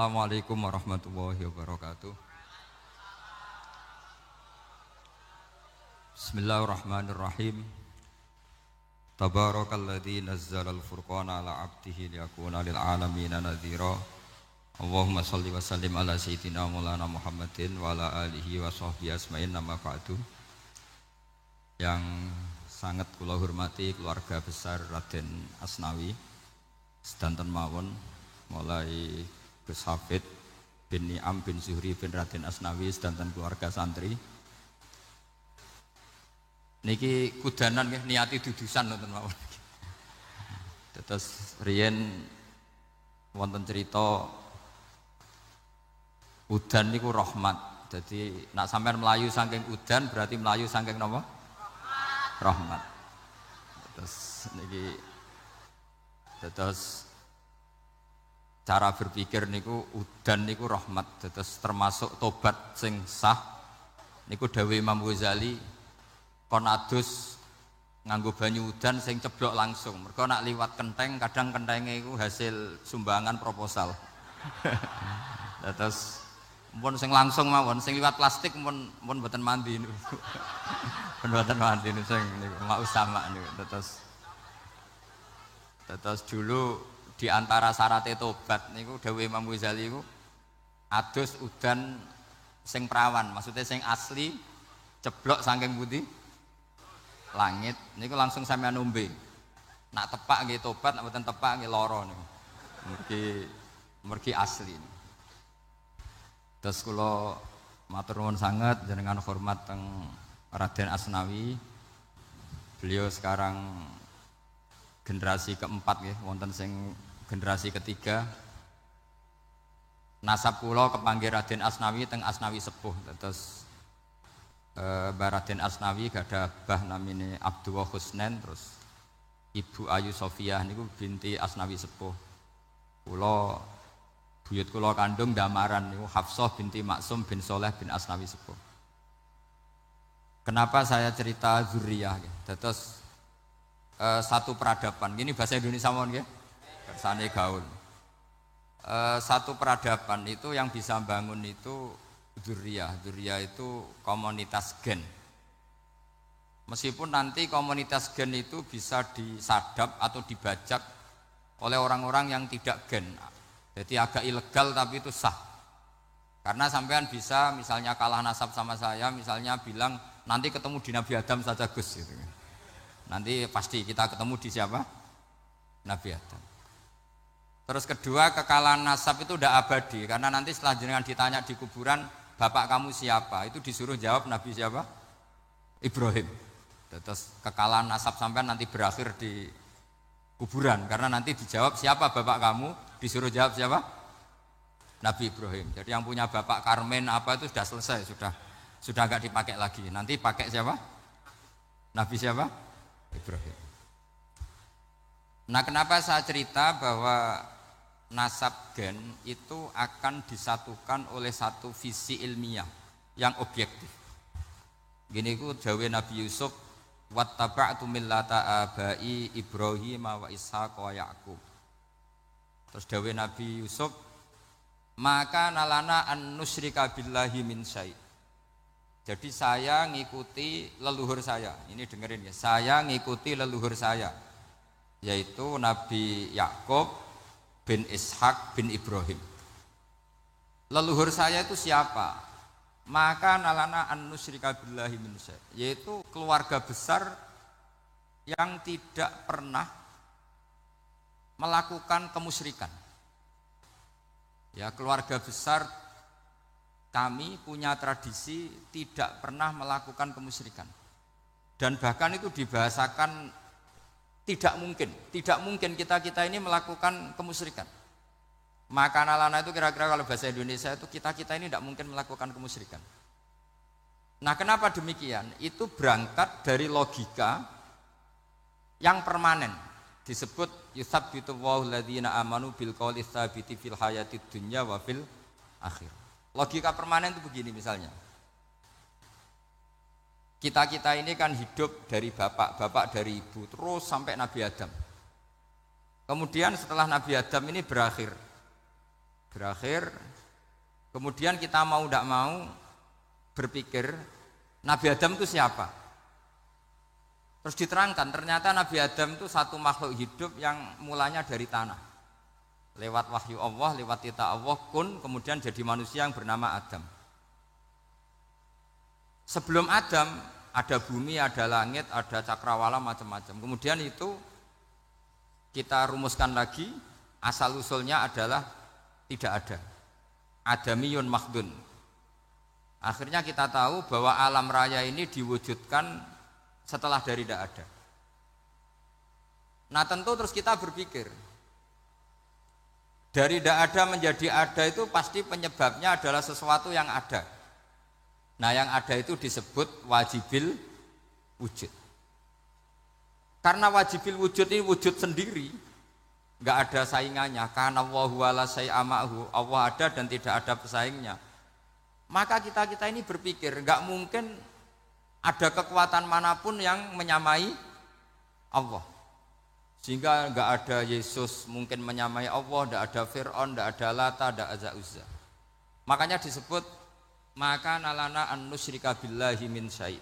Assalamualaikum warahmatullahi wabarakatuh. Bismillahirrahmanirrahim. Tabarakalladzi nazzalal furqana ala 'abdihi liyakuna lil 'alamin nadhira. Allahumma shalli wa sallim ala sayyidina Maulana Muhammadin wa ala alihi wa sahbihi asma'in nama ba'du. Yang sangat kula hormati keluarga besar Raden Asnawi sedanten mawon mulai Gus Hafid bin Ni'am bin Zuhri bin Raden Asnawi sedanten keluarga santri. Niki kudanan nggih niati dudusan nonton mawon. Terus riyen wonten cerita udan niku rahmat. Jadi nak sampean melayu saking udan berarti melayu saking napa? Rahmat. Terus niki cara berpikir niku udan niku rahmat, terus termasuk tobat sing sah niku dawuh Imam Ghazali kon adus nganggo banyu udan sing ceblok langsung. Mergo nak liwat kenteng kadang kentenge iku hasil sumbangan proposal. Terus mun sing langsung mawon, sing liwat plastik mun mboten mandi niku. Mboten mandi niku sing niku mak usama niku. Terus dulu di antara syaratnya tobat niku dawuh Imam Ghazali niku adus udan sing perawan, maksudnya sing asli ceblok saking putih langit niku langsung sampean ombe. Nak tepak nggih tobat, nak mboten tepak nggih lara niku. Mergi asli. Terus kula matur nuwun sanget jenengan hormat teng Raden Asnawi. Beliau sekarang generasi keempat nggih, wonten sing generasi ketiga. Nasab kula kepanggih Raden Asnawi teng Asnawi sepuh. Terus Mbah Raden Asnawi gadah bah namine Abdullah Husnen, terus Ibu Ayu Sofiah niku binti Asnawi sepuh. Kula buyut kula kandung damaran niku Hafsah binti Maksum bin Soleh bin Asnawi sepuh. Kenapa saya cerita zuriyah nggih? Terus satu peradaban. Gini bahasa Indonesia mohon nggih. Kersane gaul. Satu peradaban itu yang bisa bangun itu dzurriyah. Dzurriyah itu komunitas gen. Meskipun nanti komunitas gen itu bisa disadap atau dibajak oleh orang-orang yang tidak gen. Jadi agak ilegal tapi itu sah. Karena sampean bisa misalnya kalah nasab sama saya, misalnya bilang nanti ketemu di Nabi Adam saja Gus gitu. Nanti pasti kita ketemu di siapa? Nabi Adam. Terus kedua, kekalahan nasab itu udah abadi, karena nanti setelah jenengan ditanya di kuburan, bapak kamu siapa? Itu disuruh jawab Nabi siapa? Ibrahim. Terus kekalahan nasab sampean nanti berakhir di kuburan, karena nanti dijawab siapa bapak kamu, disuruh jawab siapa? Nabi Ibrahim. Jadi yang punya bapak Karmen apa itu sudah selesai, sudah nggak dipakai lagi. Nanti pakai siapa? Nabi siapa? Ibrahim. Nah, kenapa saya cerita bahwa nasab gen itu akan disatukan oleh satu visi ilmiah yang objektif. Gini ku dawuh Nabi Yusuf, wattaba'tu millata abai Ibrahim wa Ishaq wa Yaqub. Terus dawuh Nabi Yusuf, maka nalana an nusyrika billahi min syai'. Jadi saya ngikuti leluhur saya. Ini dengerin ya. Saya ngikuti leluhur saya, yaitu Nabi Yakub bin Ishak bin Ibrahim. Leluhur saya itu siapa? Maka nalana an nusyrika billahi min syai', yaitu keluarga besar yang tidak pernah melakukan kemusyrikan. Ya, keluarga besar kami punya tradisi tidak pernah melakukan kemusyrikan. Dan bahkan itu dibahasakan tidak mungkin kita ini melakukan kemusyrikan. Maka nalana itu kira-kira kalau bahasa Indonesia itu kita ini tidak mungkin melakukan kemusyrikan. Nah, kenapa demikian? Itu berangkat dari logika yang permanen. Disebut yusabbitu Allahu alladzina amanu bil qouli tsabiti fil hayatid dunya wa fil akhir. Logika permanen itu begini misalnya. Kita ini kan hidup dari bapak dari ibu, terus sampai Nabi Adam. Kemudian setelah Nabi Adam ini berakhir, Berakhir, kemudian kita mau tidak mau berpikir Nabi Adam itu siapa? Terus diterangkan ternyata Nabi Adam itu satu makhluk hidup yang mulanya dari tanah. Lewat wahyu Allah, lewat titah Allah kun, kemudian jadi manusia yang bernama Adam. Sebelum Adam ada bumi, ada langit, ada cakrawala, macam-macam. Kemudian itu kita rumuskan lagi, asal usulnya adalah tidak ada. Adamiyun makhdun. Akhirnya kita tahu bahwa alam raya ini diwujudkan setelah dari tidak ada. Nah tentu terus kita berpikir, dari tidak ada menjadi ada itu pasti penyebabnya adalah sesuatu yang ada. Nah yang ada itu disebut wajibil wujud. Karena wajibil wujud ini wujud sendiri, nggak ada saingannya. Karena Allahu wala syai'amahu, Allah ada dan tidak ada pesaingnya. Maka kita ini berpikir nggak mungkin ada kekuatan manapun yang menyamai Allah. Sehingga nggak ada Yesus mungkin menyamai Allah, nggak ada Fir'aun, nggak ada Lata, nggak ada Uzza. Makanya disebut maka nalana an nusyrika billahi min syai'.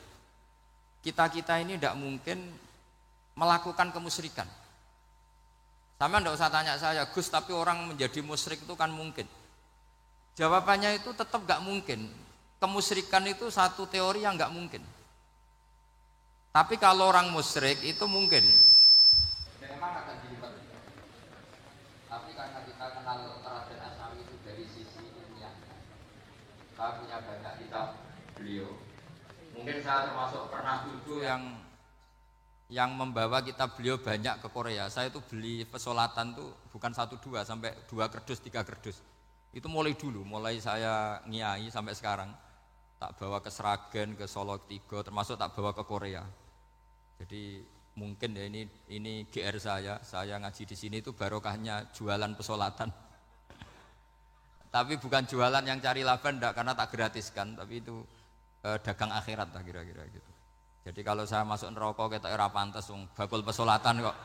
Kita ini tidak mungkin melakukan kemusyrikan. Sama tidak usah tanya saya, Gus, tapi orang menjadi musyrik itu kan mungkin. Jawabannya itu tetap nggak mungkin. Kemusyrikan itu satu teori yang nggak mungkin. Tapi kalau orang musyrik itu mungkin. Memang akan dilibat. Tapi karena kita kenal Raden Asnawi itu dari sisi ilmiah, saya punya banyak kitab beliau. Mungkin saya termasuk pernah dulu yang membawa kitab beliau banyak ke Korea. Saya itu beli pesolatan tuh bukan 1-2 sampai 2 kerdus, 3 kerdus. Itu mulai dulu, mulai saya ngiai sampai sekarang. Tak bawa ke Sragen, ke Solo 3, termasuk tak bawa ke Korea. Jadi mungkin ya ini GR saya ngaji di sini itu barokahnya jualan pesolatan. Tapi bukan jualan yang cari laba enggak, karena tak gratiskan, tapi itu dagang akhirat lah kira-kira gitu. Jadi kalau saya masuk neraka kita ora pantes wong bakul pesolatan kok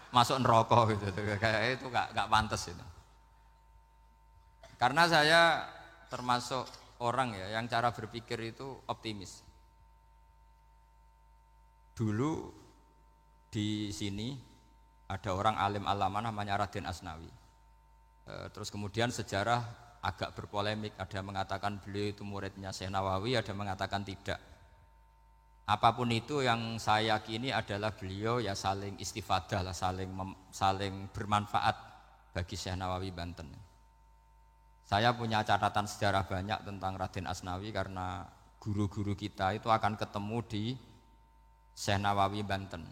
masuk neraka gitu. Kayak itu enggak pantes itu. Karena saya termasuk orang ya yang cara berpikir itu optimis. Dulu di sini ada orang alim alama namanya Raden Asnawi. Terus kemudian sejarah agak berpolemik, ada yang mengatakan beliau itu muridnya Syekh Nawawi, ada yang mengatakan tidak. Apapun itu yang saya yakini adalah beliau ya saling istifadah lah, saling bermanfaat bagi Syekh Nawawi Banten. Saya punya catatan sejarah banyak tentang Raden Asnawi karena guru-guru kita itu akan ketemu di Syekh Nawawi Banten.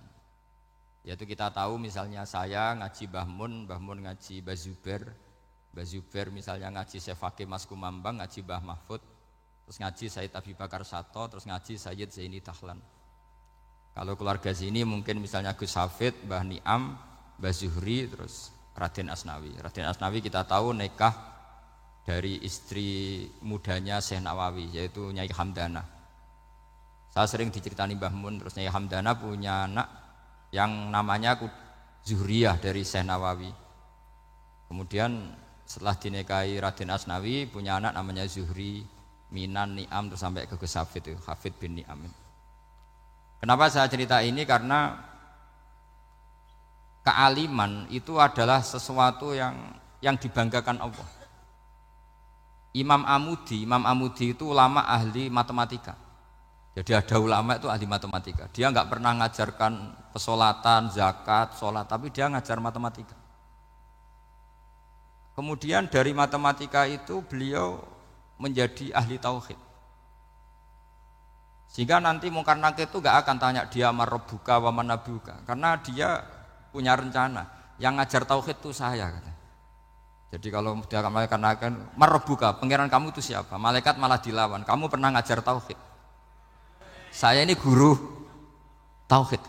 Yaitu kita tahu misalnya saya ngaji Mbah Mun ngaji Mbah Zubair misalnya ngaji Syekh Fakih Mas Kumambang, ngaji Mbah Mahfud, terus ngaji Sayyid Abi Bakar Sato, terus ngaji Sayyid Zaini Dahlan. Kalau keluarga sini mungkin misalnya Gus Hafid, Mbah Niam, Mbah Zuhri, terus Raden Asnawi. Raden Asnawi kita tahu nikah dari istri mudanya Syekh Nawawi, yaitu Nyai Hamdana. Saya sering diceritani Mbah Mun, terus Nyai Hamdana punya anak yang namanya Zuhriyah dari Syekh Nawawi. Kemudian setelah dinikahi Raden Asnawi, punya anak namanya Zuhri, Minan, Niam, terus sampai ke Gus Hafid, Hafid bin Niam. Kenapa saya cerita ini? Karena kealiman itu adalah sesuatu yang dibanggakan Allah. Imam Amudi itu ulama ahli matematika. Jadi ada ulama itu ahli matematika. Dia nggak pernah ngajarkan pesolatan, zakat, sholat, tapi dia ngajar matematika. Kemudian dari matematika itu beliau menjadi ahli tauhid. Sehingga nanti Mungkar Nakir itu nggak akan tanya dia marabbuka wa manabuka, karena dia punya rencana. Yang ngajar tauhid itu saya, kata. Jadi kalau dia malaikat akan marabbuka, pangeran kamu itu siapa? Malaikat malah dilawan. Kamu pernah ngajar tauhid? Saya ini guru tauhid.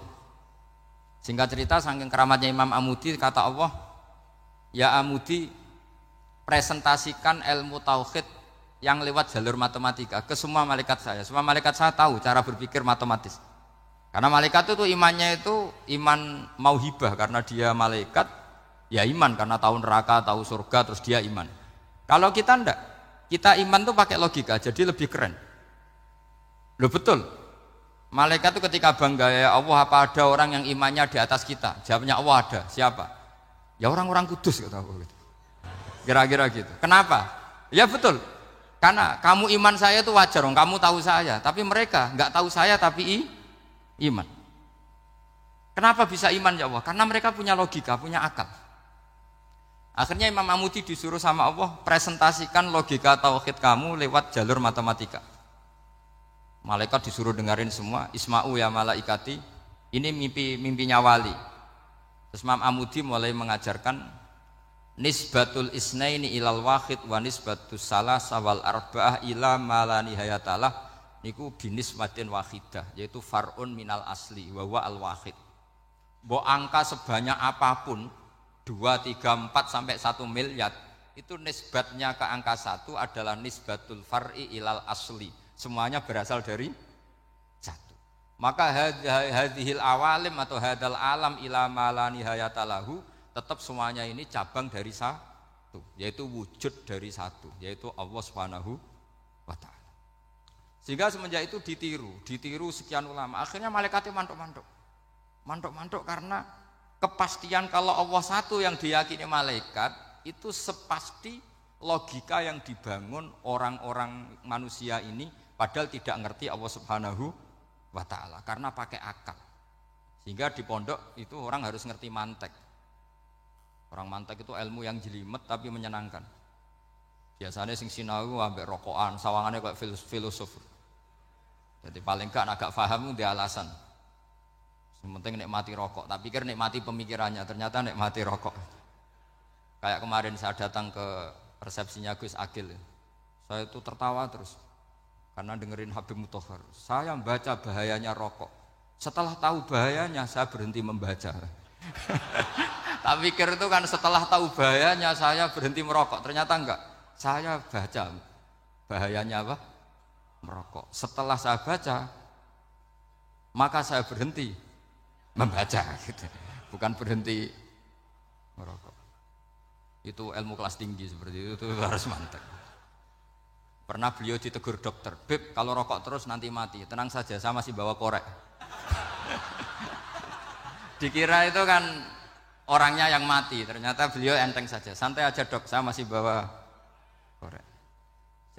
Singkat cerita, saking keramatnya Imam Amudi, kata Allah, ya Amudi, presentasikan ilmu tauhid yang lewat jalur matematika ke semua malaikat saya. Semua malaikat saya tahu cara berpikir matematis. Karena malaikat itu imannya itu iman mauhibah, karena dia malaikat. Ya iman karena tahu neraka, tahu surga, terus dia iman. Kalau kita enggak, kita iman tuh pakai logika, jadi lebih keren. Loh betul. Malaikat itu ketika bangga, ya Allah, apa ada orang yang imannya di atas kita? Jawabnya Allah ada. Siapa? Ya orang-orang kudus, kata Allah. Kira-kira gitu. Kenapa? Ya betul. Karena kamu iman saya itu wajar, kamu tahu saya. Tapi mereka nggak tahu saya tapi iman. Kenapa bisa iman ya Allah? Karena mereka punya logika, punya akal. Akhirnya Imam Amudi disuruh sama Allah presentasikan logika tauhid kamu lewat jalur matematika. Malaikat disuruh dengerin semua, isma'u ya malaikati, ini mimpinya wali. Terus Imam Amudi mulai mengajarkan nisbatul isnaini ilal wahid wa nisbatus salasa wal arba'ah ila ma la nihayatalah niku binisbatin wahidah, yaitu far'un minal asli wa huwa al wahid. Mbok angka sebanyak apapun 2, 3, 4 sampai 1 miliar itu nisbatnya ke angka 1 adalah nisbatul far'i ilal asli. Semuanya berasal dari 1. Maka hadhil awalim atau hadal alam ila ma la nihayatalahu tetap semuanya ini cabang dari 1, yaitu wujud dari 1, yaitu Allah Subhanahu wa taala. Sehingga semenjak itu ditiru sekian ulama. Akhirnya malaikatnya mantuk karena kepastian kalau Allah 1 yang diyakini malaikat itu sepasti logika yang dibangun orang-orang manusia ini padahal tidak ngerti Allah Subhanahu wa taala karena pakai akal. Sehingga di pondok itu orang harus ngerti mantek. Orang mantek itu ilmu yang jelimet tapi menyenangkan. Biasanya sing sinau ambek rokokan, sawangannya kayak filosof. Jadi paling gak agak paham dia alasan. Yang penting nikmati rokok, tak pikir nikmati pemikirannya, ternyata nikmati rokok. Kayak kemarin saya datang ke resepsinya Gus Agil. Saya itu tertawa terus. Karena dengerin Habib Mutahar, saya membaca bahayanya rokok. Setelah tahu bahayanya, saya berhenti membaca. Tak pikir itu kan setelah tahu bahayanya, saya berhenti merokok. Ternyata enggak. Saya baca bahayanya apa? Merokok. Setelah saya baca, maka saya berhenti membaca. Gitu. Bukan berhenti merokok. Itu ilmu kelas tinggi seperti itu harus mantap. Pernah beliau ditegur dokter, Beb, kalau rokok terus nanti mati. Tenang saja, saya masih bawa korek. Dikira itu kan orangnya yang mati, ternyata beliau enteng saja. Santai aja dok, saya masih bawa korek.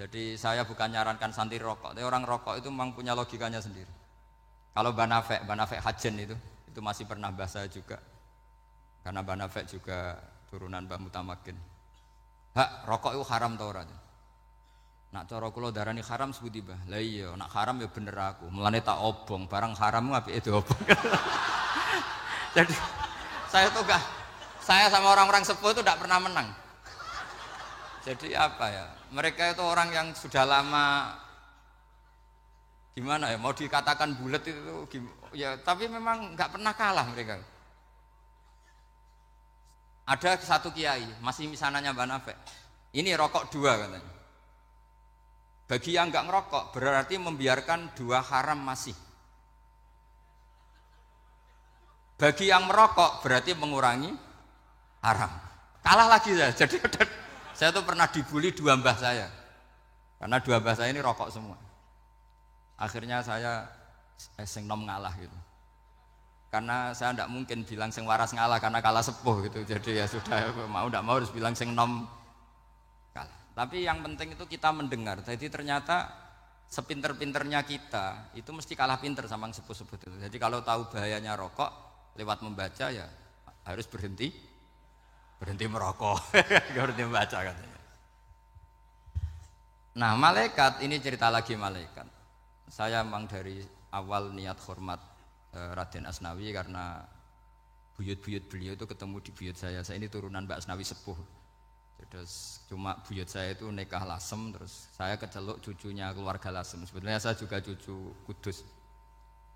Jadi saya bukan nyarankan santai rokok, tapi orang rokok itu memang punya logikanya sendiri. Kalau Banafek Hajen itu masih pernah bahasa juga. Karena Banafek juga turunan Mbah Mutamakin. Hak, rokok itu haram tau ora? Nak cara kula darani haram sebuti bah. Lah iya, nak haram ya bener aku. Mulane tak obong, barang haram apike diobong. Jadi saya sama orang-orang sepuh itu tidak pernah menang. Jadi apa ya? Mereka itu orang yang sudah lama gimana ya? Mau dikatakan bulat itu ya, tapi memang nggak pernah kalah mereka. Ada satu kiai, masih misananya Mbak Nafek. Ini rokok 2 katanya. Bagi yang enggak ngerokok berarti membiarkan 2 haram masih. Bagi yang merokok berarti mengurangi haram. Kalah lagi saya. Jadi saya tuh pernah dibully 2 mbah saya. Karena 2 mbah saya ini rokok semua. Akhirnya saya sing nom ngalah gitu. Karena saya enggak mungkin bilang sing waras ngalah karena kalah sepuh gitu. Jadi ya sudah, mau enggak mau harus bilang sing nom kalah. Tapi yang penting itu kita mendengar. Jadi ternyata sepinter-pinternya kita itu mesti kalah pinter sama yang sepuh-sepuh itu. Jadi kalau tahu bahayanya rokok lewat membaca ya harus berhenti merokok. Berhenti membaca katanya. Nah malaikat ini cerita lagi malaikat. Saya memang dari awal niat hormat Raden Asnawi karena buyut-buyut beliau itu ketemu di buyut saya. Saya ini turunan Mbak Asnawi sepuh. Terus cuma buyut saya itu nikah Lasem, terus saya keceluk cucunya keluarga Lasem. Sebenarnya saya juga cucu Kudus.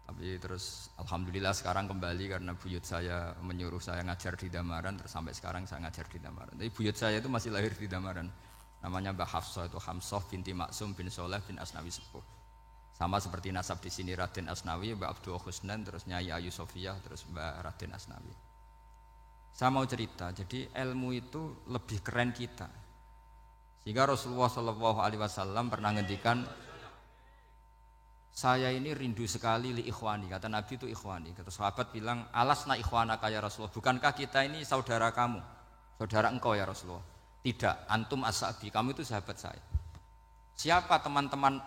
Tapi terus alhamdulillah sekarang kembali karena buyut saya menyuruh saya ngajar di Damaran, terus sampai sekarang saya ngajar di Damaran. Tapi buyut saya itu masih lahir di Damaran. Namanya Mbah Hafsah, itu Hamsah binti Maksum bin Soleh bin Asnawi Sepuh. Sama seperti nasab di sini Raden Asnawi, Mbah Abdul Husnan, terus Nyai Ayu Sofiyah, terus Mbah Raden Asnawi. Saya mau cerita, jadi ilmu itu lebih keren kita. Sehingga Rasulullah Shallallahu Alaihi Wasallam pernah ngendikan, saya ini rindu sekali li ikhwani, kata Nabi itu ikhwani. Kata sahabat bilang, alasna ikhwanaka ya Rasulullah, bukankah kita ini saudara kamu, saudara engkau ya Rasulullah? Tidak, antum ashabi, kamu itu sahabat saya. Siapa teman-teman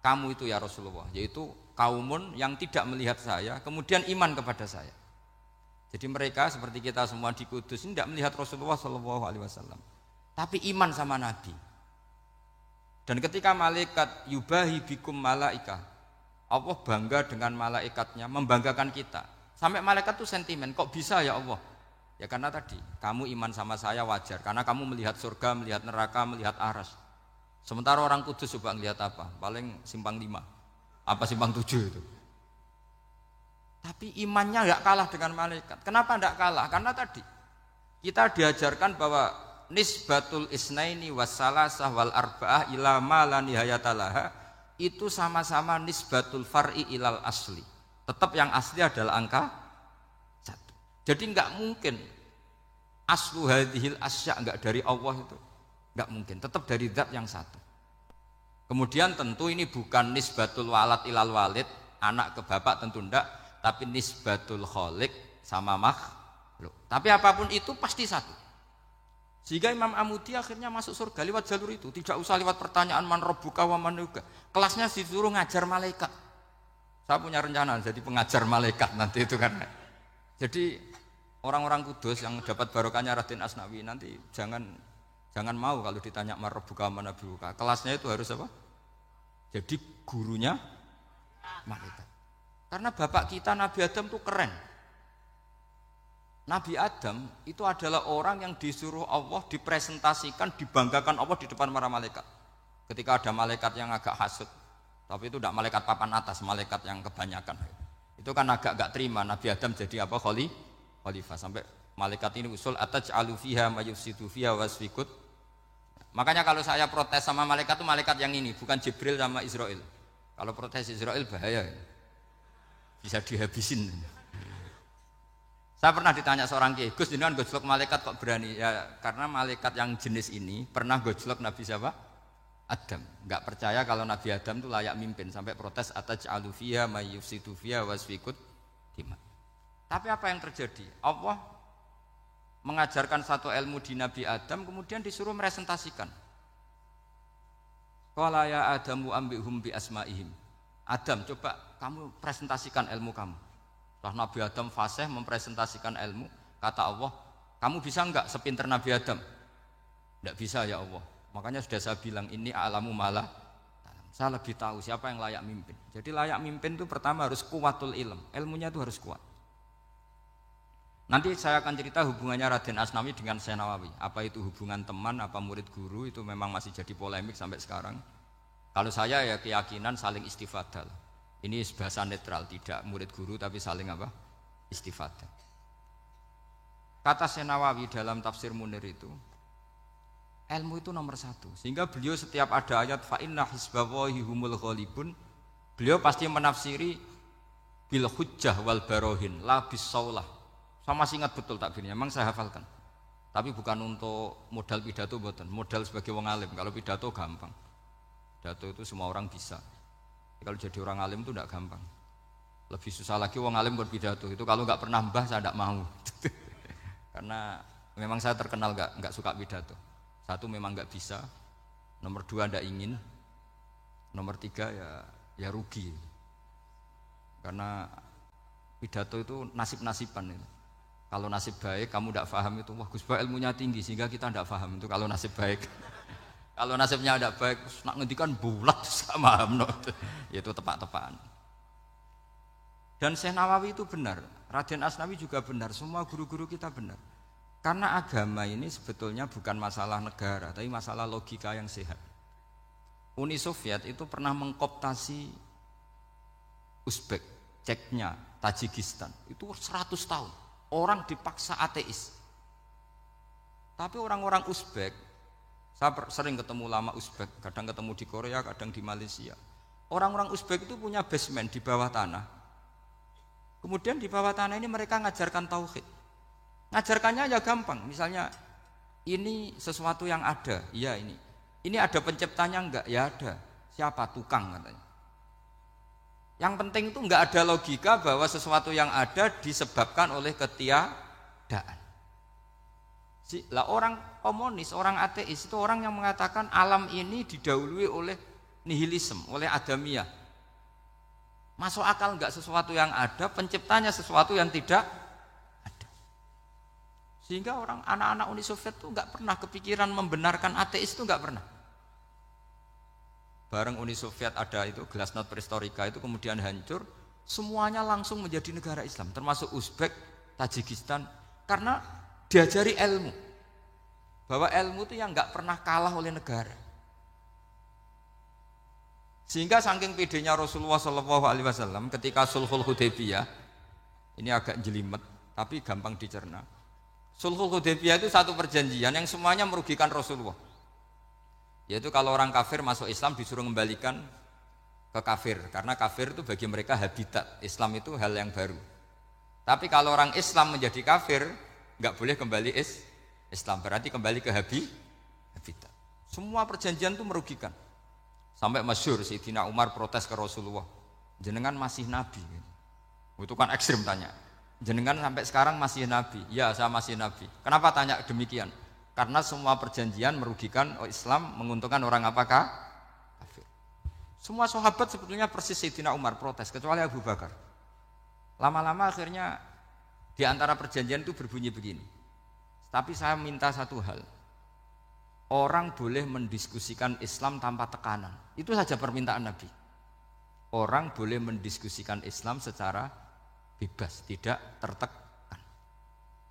kamu itu ya Rasulullah? Yaitu kaumun yang tidak melihat saya, kemudian iman kepada saya. Jadi mereka seperti kita semua di Kudus ini tidak melihat Rasulullah Shallallahu Alaihi Wasallam, tapi iman sama Nabi. Dan ketika malaikat yubahi bikum malaika, Allah bangga dengan malaikatnya, membanggakan kita. Sampai malaikat itu sentimen, kok bisa ya Allah? Ya karena tadi, kamu iman sama saya wajar, karena kamu melihat surga, melihat neraka, melihat aras. Sementara orang Kudus coba melihat apa? Paling simpang 5, apa simpang 7 itu. Tapi imannya enggak kalah dengan malaikat. Kenapa enggak kalah? Karena tadi kita diajarkan bahwa nisbatul isnaini wassalasah wal arba'ah ila ma la nihayatalaha itu sama-sama nisbatul far'i ilal asli. Tetap yang asli adalah angka 1. Jadi enggak mungkin aslu hadhil asya enggak dari Allah itu. Enggak mungkin, tetap dari zat yang satu. Kemudian tentu ini bukan nisbatul walad ilal walid, anak ke bapak tentu enggak, tapi nisbatul khaliq sama makhluk. Tapi apapun itu pasti satu. Sehingga Imam Amudi akhirnya masuk surga lewat jalur itu, tidak usah lewat pertanyaan man rabbuka wa man nuka. Kelasnya disuruh ngajar malaikat. Saya punya rencana jadi pengajar malaikat nanti itu kan. Jadi orang-orang Kudus yang dapat barokahnya Raden Asnawi nanti jangan mau kalau ditanya man rabbuka wa man nuka. Kelasnya itu harus apa? Jadi gurunya malaikat. Karena bapak kita Nabi Adam itu keren. Nabi Adam itu adalah orang yang disuruh Allah dipresentasikan, dibanggakan Allah di depan para malaikat. Ketika ada malaikat yang agak hasut, tapi itu tidak malaikat papan atas, malaikat yang kebanyakan. Itu kan agak gak terima Nabi Adam jadi apa? Khalifah. Sampai malaikat ini usul ataj'alu fiha ma yufsidu fiha wasfikut. Makanya kalau saya protes sama malaikat itu malaikat yang ini, bukan Jibril sama Israel. Kalau protes Israel bahaya. Bisa dihabisin. Saya pernah ditanya seorang kiai, Gus jenengan gojlok malaikat kok berani? Ya karena malaikat yang jenis ini pernah gojlok Nabi siapa? Adam. Enggak percaya kalau Nabi Adam itu layak mimpin sampai protes ataj'alu fiha may yufsidu fiha wasfikut dima. Tapi apa yang terjadi? Allah mengajarkan satu ilmu di Nabi Adam kemudian disuruh meresentasikan. Qala ya Adamu ambihum bi asmaihim. Adam, coba kamu presentasikan ilmu kamu. Setelah Nabi Adam fasih mempresentasikan ilmu, kata Allah, kamu bisa enggak sepinter Nabi Adam? Enggak bisa ya Allah. Makanya sudah saya bilang ini a'lamu malah. Saya lebih tahu siapa yang layak mimpin. Jadi layak mimpin itu pertama harus kuwatul ilm. Ilmunya itu harus kuat. Nanti saya akan cerita hubungannya Raden Asnawi dengan Syekh Nawawi. Apa itu hubungan teman, apa murid guru, itu memang masih jadi polemik sampai sekarang. Kalau saya ya keyakinan saling istifadah. Ini bahasa netral, tidak murid guru tapi saling apa? Istifadah. Kata Syekh Nawawi dalam tafsir Munir itu, ilmu itu nomor 1. Sehingga beliau setiap ada ayat fa inna hizballahi humul ghalibun, beliau pasti menafsiri bil hujjah wal barohin la bis saulah. Saya masih ingat betul takbirnya, memang saya hafalkan. Tapi bukan untuk modal pidato mboten, modal sebagai wong alim. Kalau pidato gampang. Pidato itu semua orang bisa. Kalau jadi orang alim itu tidak gampang. Lebih susah lagi wong alim berpidato. Itu kalau nggak pernah mbah saya tidak mau. Karena memang saya terkenal nggak suka pidato. 1 memang nggak bisa. Nomor 2 tidak ingin. Nomor 3 ya rugi. Karena pidato itu nasib-nasiban itu. Kalau nasib baik kamu tidak paham itu, wah Gus Ba ilmunya tinggi sehingga kita tidak paham itu kalau nasib baik. Kalau nasibnya ada baik, nak ngendikan bulat sama paham, itu tepak-tepakan. Dan Syekh Nawawi itu benar, Raden Asnawi juga benar, semua guru-guru kita benar. Karena agama ini sebetulnya bukan masalah negara, tapi masalah logika yang sehat. Uni Soviet itu pernah mengkooptasi Uzbek, Ceknya, Tajikistan, itu 100 tahun. Orang dipaksa ateis. Tapi orang-orang Uzbek, saya sering ketemu ulama Uzbek, kadang ketemu di Korea, kadang di Malaysia. Orang-orang Uzbek itu punya basement di bawah tanah. Kemudian di bawah tanah ini mereka ngajarkan tauhid. Ngajarkannya ya gampang, misalnya ini sesuatu yang ada, iya ini. Ini ada penciptanya enggak? Ya ada. Siapa? Tukang katanya. Yang penting itu enggak ada logika bahwa sesuatu yang ada disebabkan oleh ketiadaan. Lah orang komunis, orang ateis itu orang yang mengatakan alam ini didahului oleh nihilisme, oleh adamiyah. Masuk akal enggak sesuatu yang ada, penciptanya sesuatu yang tidak ada. Sehingga orang anak-anak Uni Soviet itu enggak pernah kepikiran membenarkan ateis itu enggak pernah. Bareng Uni Soviet ada itu Glasnost Perestroika itu kemudian hancur, semuanya langsung menjadi negara Islam, termasuk Uzbek, Tajikistan, karena diajari ilmu, bahwa ilmu itu yang nggak pernah kalah oleh negara. Sehingga saking pedenya Rasulullah SAW ketika Sulhul Hudaybiyah, ini agak jelimet tapi gampang dicerna. Sulhul Hudaybiyah itu satu perjanjian yang semuanya merugikan Rasulullah. Yaitu kalau orang kafir masuk Islam disuruh kembalikan ke kafir, karena kafir itu bagi mereka habitat, Islam itu hal yang baru. Tapi kalau orang Islam menjadi kafir, nggak boleh kembali Islam, berarti kembali ke habitat. Semua perjanjian itu merugikan. Sampai masyhur Sayyidina Umar protes ke Rasulullah, jenengan masih nabi. Itu kan ekstrim tanya. Jenengan sampai sekarang masih nabi? Ya, saya masih nabi. Kenapa tanya demikian? Karena semua perjanjian merugikan Islam, menguntungkan orang apakah? Kafir. Semua sahabat sebetulnya persis Sayyidina Umar protes, kecuali Abu Bakar. Lama-lama akhirnya di antara perjanjian itu berbunyi begini. Tapi saya minta satu hal. Orang boleh mendiskusikan Islam tanpa tekanan. Itu saja permintaan Nabi. Orang boleh mendiskusikan Islam secara bebas, tidak tertekan.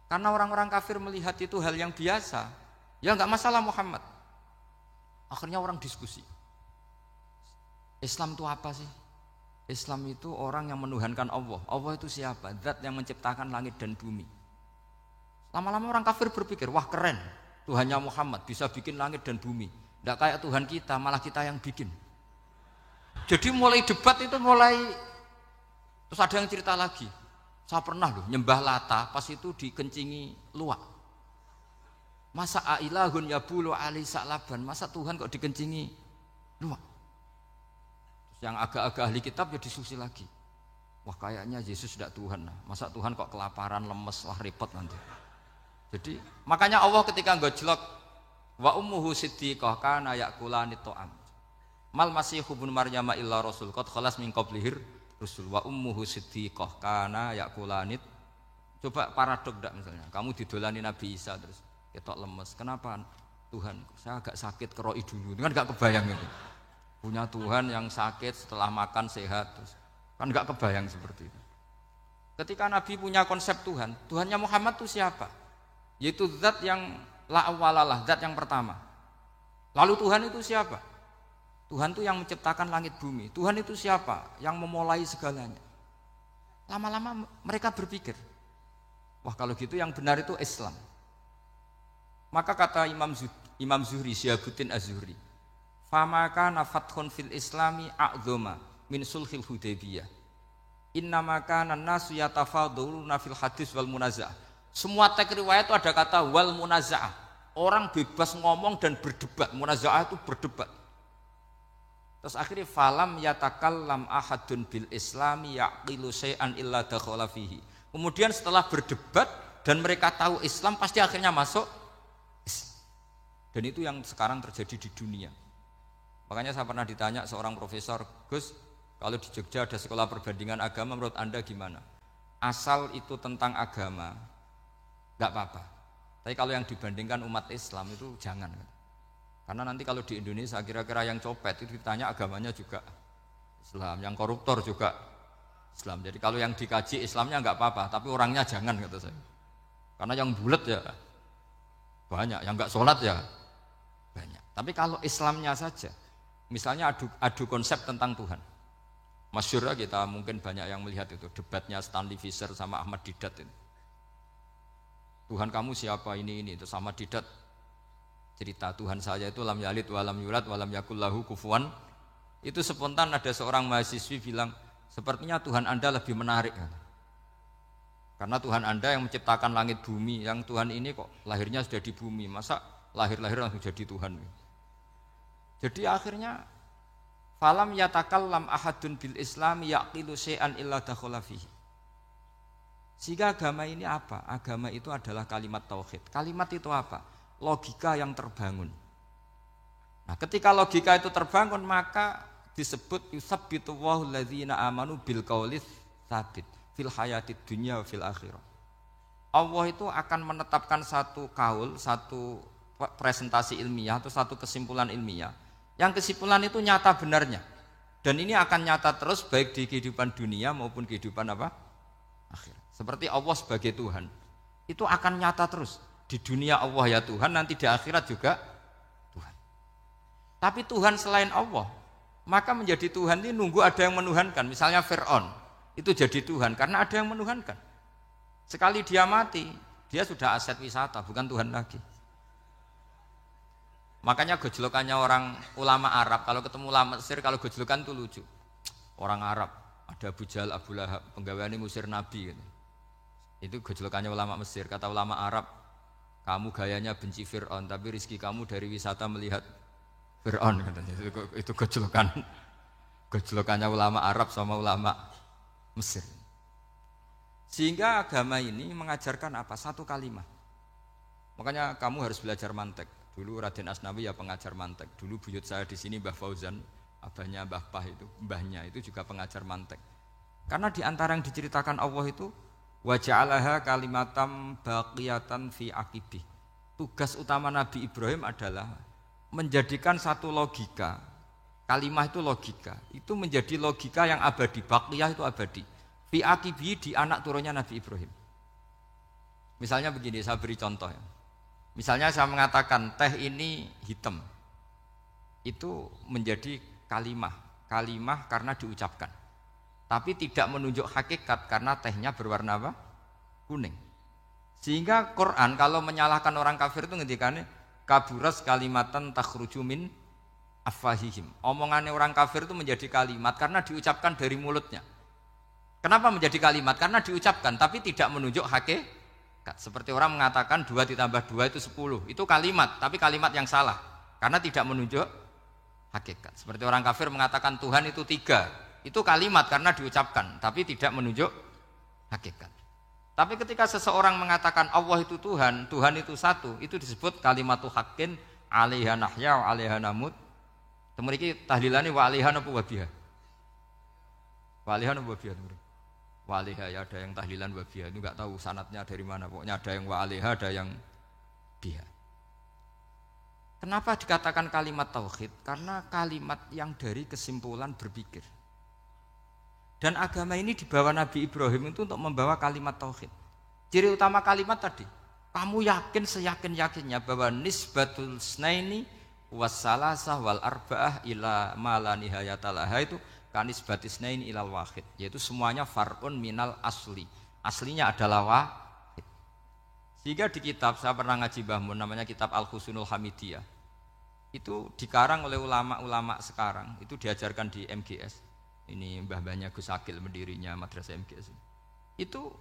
Karena orang-orang kafir melihat itu hal yang biasa. Ya enggak masalah Muhammad. Akhirnya orang diskusi. Islam itu apa sih? Islam itu orang yang menuhankan Allah. Allah itu siapa? Zat yang menciptakan langit dan bumi. Lama-lama orang kafir berpikir, wah keren. Tuhannya Muhammad bisa bikin langit dan bumi. Tidak kayak Tuhan kita, malah kita yang bikin. Jadi mulai debat itu terus ada yang cerita lagi. Saya pernah loh nyembah Lata, pas itu dikencingi luwak. Masa ailahun yabulu ali sa'laban, masa Tuhan kok dikencingi luwak? Terus yang agak-agak ahli kitab ya diskusi lagi. Wah kayaknya Yesus tidak Tuhan. Masa Tuhan kok kelaparan, lemes, lah repot nanti. Jadi makanya Allah ketika gojlok wa ummuhu siddiqah kana yakulani ta'am. Mal masihu ibnu Maryam illa rasul qad khalas min qablihir Rasul wa ummuhu siddiqah kana yakulanit. Coba paradok enggak misalnya, kamu didolani Nabi Isa terus ketok lemes. Kenapa? Tuhan, saya agak sakit keroi dulu. Kan enggak kebayang itu. Punya Tuhan yang sakit setelah makan sehat terus. Kan enggak kebayang seperti itu. Ketika Nabi punya konsep Tuhan, Tuhannya Muhammad itu siapa? Yaitu zat yang la awwalalah, zat yang pertama. Lalu Tuhan itu siapa? Tuhan itu yang menciptakan langit bumi. Tuhan itu siapa? Yang memulai segalanya. Lama-lama mereka berpikir, wah kalau gitu yang benar itu Islam. Maka kata Imam Zuhri, Syihabuddin Az-Zuhri, famaka nafathun fil islami a'zoma min sulhil Hudaybiyah. Innamaka nasu yatafaduluna fil hadis wal munaza'ah. Semua teks riwayat itu ada kata wal munaza'ah. Orang bebas ngomong dan berdebat. Munaza'ah itu berdebat. Terus akhirnya falam yatakallam ahadun bil islami yaqilu syai'an illa dakhala fihi. Kemudian setelah berdebat dan mereka tahu Islam pasti akhirnya masuk. Dan itu yang sekarang terjadi di dunia. Makanya saya pernah ditanya seorang profesor, Gus, kalau di Jogja ada sekolah perbandingan agama menurut Anda gimana? Asal itu tentang agama enggak apa-apa. Tapi kalau yang dibandingkan umat Islam itu jangan. Karena nanti kalau di Indonesia kira-kira yang copet itu ditanya agamanya juga Islam, yang koruptor juga Islam. Jadi kalau yang dikaji Islamnya enggak apa-apa, tapi orangnya jangan kata saya. Karena yang bulat ya banyak, yang enggak sholat ya banyak. Tapi kalau Islamnya saja, misalnya adu konsep tentang Tuhan. Masyhur kita mungkin banyak yang melihat itu debatnya Stanley Fischer sama Ahmad Didat itu. Tuhan kamu siapa ini itu sama Didat. Cerita Tuhan saya itu lam yalid walam yulad walam yakul lahu kufuwan. Itu spontan ada seorang mahasiswi bilang, sepertinya Tuhan Anda lebih menarik. Karena Tuhan Anda yang menciptakan langit bumi, yang Tuhan ini kok lahirnya sudah di bumi, masa lahir-lahir langsung jadi Tuhan. Jadi akhirnya falam yatakallam ahadun bil Islam yaqilu syai'an illa dakhala fihi. Sehingga agama ini apa? Agama itu adalah kalimat tauhid. Kalimat itu apa? Logika yang terbangun. Nah, ketika logika itu terbangun maka disebut yusabbitu Allahu alladzina amanu bil qaulis tsabit fil hayatid dunya wa fil akhirah. Allah itu akan menetapkan satu kaul, satu presentasi ilmiah atau satu kesimpulan ilmiah. Yang kesimpulan itu nyata benarnya. Dan ini akan nyata terus baik di kehidupan dunia maupun kehidupan apa? Akhirat. Seperti Allah sebagai Tuhan. Itu akan nyata terus. Di dunia Allah ya Tuhan, nanti di akhirat juga Tuhan. Tapi Tuhan selain Allah, maka menjadi Tuhan ini nunggu ada yang menuhankan. Misalnya Fir'aun, itu jadi Tuhan karena ada yang menuhankan. Sekali dia mati, dia sudah aset wisata, bukan Tuhan lagi. Makanya gejolokannya orang ulama Arab, kalau ketemu ulama Mesir, kalau gejolokan itu lucu. Orang Arab, ada Abu Jahal, Abu Lahab, penggaweane musir Nabi gitu. Itu gejolokannya ulama Mesir. Kata ulama Arab, kamu gayanya benci Fir'aun, tapi rizki kamu dari wisata melihat Fir'aun katanya. Itu gejolokannya ulama Arab sama ulama Mesir. Sehingga agama ini mengajarkan apa? Satu kalimat. Makanya kamu harus belajar mantek. Dulu Raden Asnawi ya pengajar mantek. Dulu buyut saya di sini Mbah Fauzan, abahnya Mbah Pah itu, mbahnya itu juga pengajar mantek. Karena di antara yang diceritakan Allah itu wa ja'alaha kalimatam baqiyatan fi aqibih. Tugas utama Nabi Ibrahim adalah menjadikan satu logika. Kalimah itu logika. Itu menjadi logika yang abadi, baqiyah itu abadi. Fi aqibih di anak turunnya Nabi Ibrahim. Misalnya begini, saya beri contoh ya. Misalnya saya mengatakan teh ini hitam, itu menjadi kalimah karena diucapkan, tapi tidak menunjuk hakikat karena tehnya berwarna apa? Kuning. Sehingga Quran kalau menyalahkan orang kafir itu ngendikannya kaburas kalimatan takhruju min afwahihim. Omongannya orang kafir itu menjadi kalimat karena diucapkan dari mulutnya. Kenapa menjadi kalimat? Karena diucapkan tapi tidak menunjuk hakikat. Seperti orang mengatakan 2 ditambah 2 itu 10. Itu kalimat, tapi kalimat yang salah. Karena tidak menunjuk hakikat. Seperti orang kafir mengatakan Tuhan itu 3. Itu kalimat karena diucapkan, tapi tidak menunjuk hakikat. Tapi ketika seseorang mengatakan Allah itu Tuhan, Tuhan itu satu, itu disebut kalimatu haqqin 'alaiha nahya wa 'alaiha namut. Temriki tahlilane wa 'alaiha napa wa biha. Wa 'alaiha napa wa biha. Waliha ya ada yang tahlilan wabiyah itu nggak tahu sanatnya dari mana, pokoknya ada yang waliha ada yang biha. Kenapa dikatakan kalimat tauhid? Karena kalimat yang dari kesimpulan berpikir. Dan agama ini dibawa Nabi Ibrahim itu untuk membawa kalimat tauhid. Ciri utama kalimat tadi, kamu yakin seyakin-yakinnya bahwa nisbatul snaini wassalasah wal arba'ah ila ma la nihayatalaha itu kanis batisnain ilal wahid, yaitu semuanya far'un minal asli. Aslinya adalah wahid. Sehingga di kitab, saya pernah ngaji Mbah Mun, namanya kitab Al-Husunul Hamidiyah. Itu dikarang oleh ulama-ulama sekarang, itu diajarkan di MGS. Ini mbah-mbahnya Gus Akil pendirinya madrasah MGS. Itu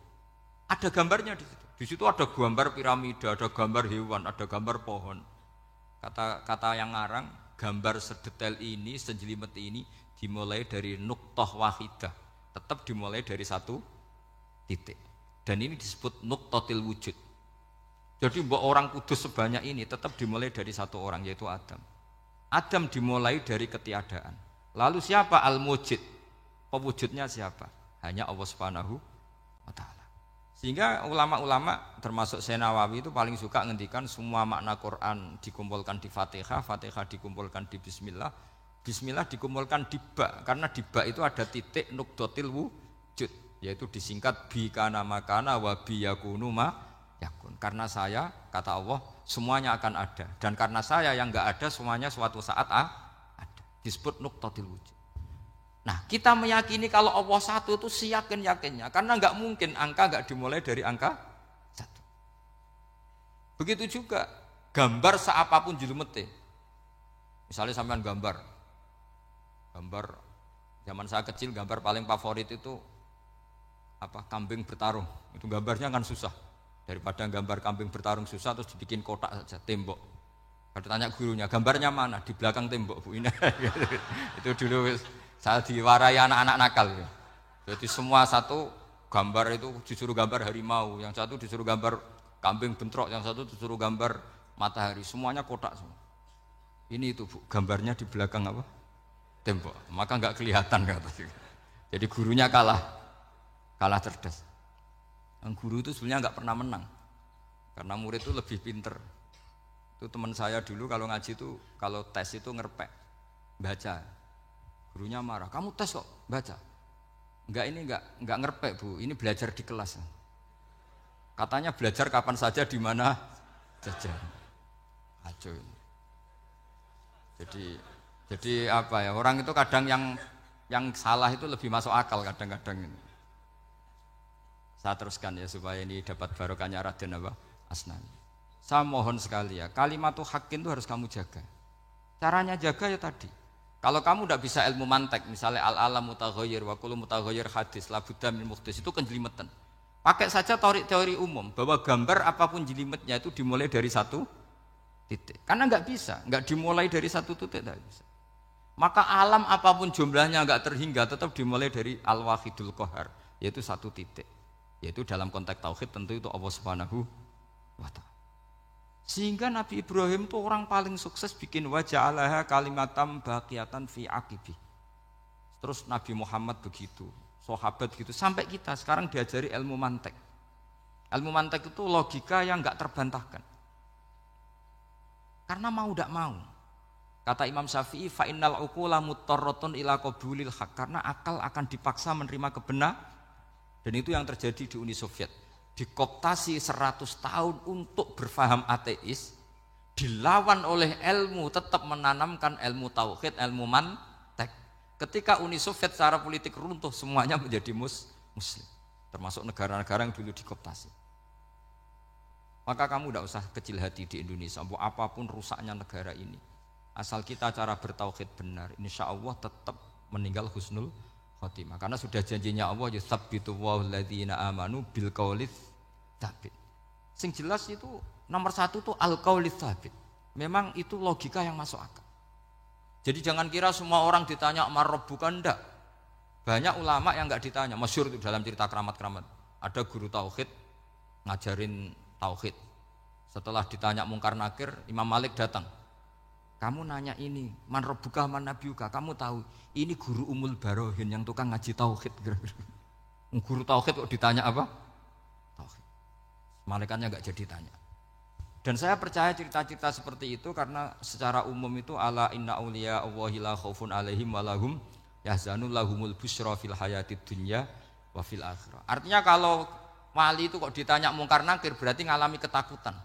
ada gambarnya di situ. Di situ ada gambar piramida, ada gambar hewan, ada gambar pohon. Kata yang ngarang, gambar sedetail ini, sejelimet ini dimulai dari nuqtah wahidah, tetap dimulai dari satu titik. Dan ini disebut nuqtatil wujud. Jadi orang kudus sebanyak ini tetap dimulai dari satu orang, yaitu Adam. Adam dimulai dari ketiadaan. Lalu siapa al-mujid? Pewujudnya siapa? Hanya Allah Subhanahu wa ta'ala. Sehingga ulama-ulama termasuk Syekh Nawawi itu paling suka ngendikan semua makna Quran dikumpulkan di Fatihah, Fatihah dikumpulkan di Bismillah, Bismillah dikumpulkan di ba, karena di ba itu ada titik nuqtatil wujud, yaitu disingkat bi kana makana wa bi yakunu ma yakun. Karena saya, kata Allah, semuanya akan ada, dan karena saya yang enggak ada semuanya suatu saat ada. Disebut nuqtatil wujud. Nah, kita meyakini kalau Allah satu itu seyakin-yakinnya, karena enggak mungkin angka enggak dimulai dari angka satu. Begitu juga gambar seapapun julumete. Misalnya sampean gambar zaman saya kecil, gambar paling favorit itu apa? Kambing bertarung. Itu gambarnya kan susah. Daripada gambar kambing bertarung susah terus dibikin kotak saja, tembok. Kalau tanya gurunya, gambarnya mana? Di belakang tembok Bu. Ini itu dulu saya diwarai anak-anak nakal ya. Jadi semua satu gambar itu disuruh gambar harimau, yang satu disuruh gambar kambing bentrok, yang satu disuruh gambar matahari, semuanya kotak semua. Ini itu Bu, gambarnya di belakang apa? Tembok. Maka nggak kelihatan katanya. Jadi gurunya kalah cerdas. Yang guru itu sebenarnya nggak pernah menang, karena murid itu lebih pinter. Itu teman saya dulu kalau ngaji itu kalau tes itu ngerpek baca, gurunya marah, kamu tes kok baca? Enggak ngerpek Bu, ini belajar di kelas. Katanya belajar kapan saja di mana saja. Acuh. Jadi apa ya, orang itu kadang yang salah itu lebih masuk akal kadang-kadang ini. Saya teruskan ya supaya ini dapat barokahnya Raden apa? Asnawi. Saya mohon sekali ya, kalimatul haqqin itu harus kamu jaga. Caranya jaga ya tadi. Kalau kamu tidak bisa ilmu mantek, misalnya al-alam mutaghayyir wa kullu mutaghayyir hadis la budda min muhdits, itu kenjelimetan. Pakai saja teori umum bahwa gambar apapun jelimetnya itu dimulai dari satu titik. Karena nggak bisa, nggak dimulai dari satu titik tidak bisa. Maka alam apapun jumlahnya nggak terhingga tetap dimulai dari al-wahidul qahar, yaitu satu titik. Yaitu dalam konteks tauhid tentu itu Allah Subhanahu wa taala. Sehingga Nabi Ibrahim itu orang paling sukses bikin waja'alaha kalimatam baqiyatan fi aqibi. Terus Nabi Muhammad begitu, sahabat gitu, sampai kita sekarang diajari ilmu mantek. Ilmu mantek itu logika yang enggak terbantahkan. Karena mau tidak mau. Kata Imam Syafi'i, fa innal uqula muttarratun ila qabulil haq, karena akal akan dipaksa menerima kebenaran. Dan itu yang terjadi di Uni Soviet. Dikoptasi 100 tahun untuk berfaham ateis, dilawan oleh ilmu, tetap menanamkan ilmu tauhid, ilmu mantek. Ketika Uni Soviet secara politik runtuh, semuanya menjadi muslim, termasuk negara-negara yang dulu dikoptasi. Maka kamu tidak usah kecil hati di Indonesia, apapun rusaknya negara ini, asal kita cara bertauhid benar, insya Allah tetap meninggal husnul khotimah. Karena sudah janjinya Allah, yusabbitu walladzina amanu bil qaulits tsabit. Sing jelas itu nomor satu itu al qaulits tsabit. Memang itu logika yang masuk akal. Jadi jangan kira semua orang ditanya marabbuka, enggak. Banyak ulama yang enggak ditanya. Masyhur itu dalam cerita keramat-keramat. Ada guru tauhid ngajarin tauhid. Setelah ditanya mungkar nakir, Imam Malik datang. Kamu nanya ini, man rabbuka man nabiyuka, kamu tahu ini guru Umul Barohin yang tukang ngaji tauhid. Guru tauhid kok ditanya apa? Tauhid. Malaikatnya enggak jadi tanya. Dan saya percaya cerita-cerita seperti itu karena secara umum itu ala inna auliya Allahi la khaufun alaihim wa lahum yahzanun lahumul busyra fil hayatid dunya wa fil akhirah. Artinya kalau wali itu kok ditanya mungkar nakir berarti ngalami ketakutan.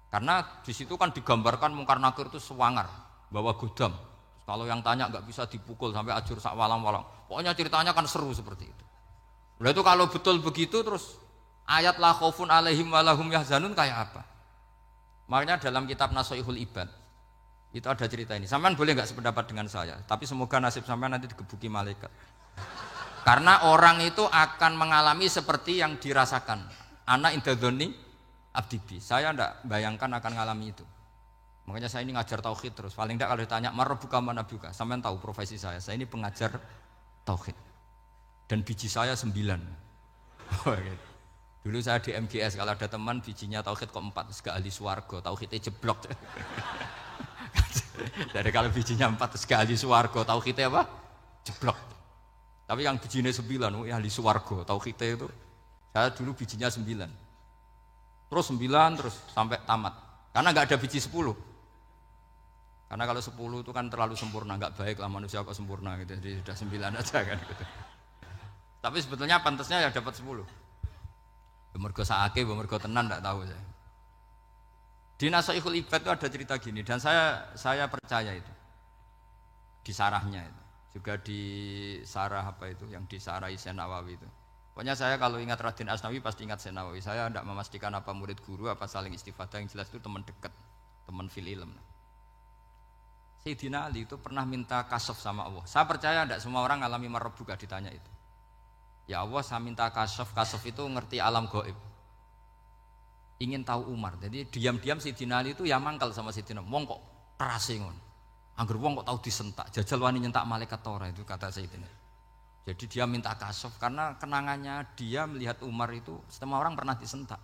Karena di situ kan digambarkan mungkar nakir itu sewangar, bawa godam. Kalau yang tanya nggak bisa dipukul sampai ajur sak walang-walang. Pokoknya ceritanya kan seru seperti itu. Udah itu kalau betul begitu terus ayat la khaufun alaihim wa lahum yahzanun kayak apa? Makanya dalam kitab Nasoihul Ibad itu ada cerita ini. Sampean boleh nggak sependapat dengan saya, tapi semoga nasib sampean nanti digebuki malaikat. Karena orang itu akan mengalami seperti yang dirasakan. Ana indadzoni abdibi. Saya tidak bayangkan akan mengalami itu. Makanya saya ini ngajar tauhid terus. Paling tidak kalau ditanya marabbuka manabuka, sampean tahu profesi saya. Saya ini pengajar tauhid. Dan biji saya 9. Dulu saya di MGS, kalau ada teman bijinya tauhid kok 4, terus gak ahli swarga, tauhidnya jeblok. Jadi kalau bijinya 4 terus gak ahli swarga, tauhidnya apa? Jeblok. Tapi yang bijinya 9, ahli swarga, tauhidnya itu. Saya dulu bijinya 9. Terus 9 terus sampai tamat. Karena gak ada biji 10. Karena kalau 10 itu kan terlalu sempurna, gak baik lah manusia kok sempurna gitu. Jadi sudah 9 aja kan gitu. Tapi sebetulnya pantasnya ya dapat 10. Mergo saake, mergo tenan enggak tahu saya. Di Nasoihul Ibad itu ada cerita gini dan saya percaya itu. Di sarahnya itu. Juga di sarah apa itu yang di sarah Syekh Nawawi itu. Pokoknya saya kalau ingat Raden Asnawi pasti ingat Syekh Nawawi. Saya tidak memastikan apa murid guru apa saling istifadah, yang jelas itu teman dekat, teman fil ilm. Sayyidina Ali itu pernah minta kasaf sama Allah. Saya percaya tidak semua orang ngalami marabbuka ditanya itu. Ya Allah, saya minta kasaf itu ngerti alam gaib. ingin tahu Umar. Jadi diam-diam Sayyidina Ali itu ya mangkal sama Sayyidina. Wong kok kerase ngono. Angger wong kok tahu disentak, jajal wani nyentak malaikat ora itu kata Sayyidina. Jadi dia minta kasaf karena kenangannya dia melihat Umar itu semua orang pernah disentak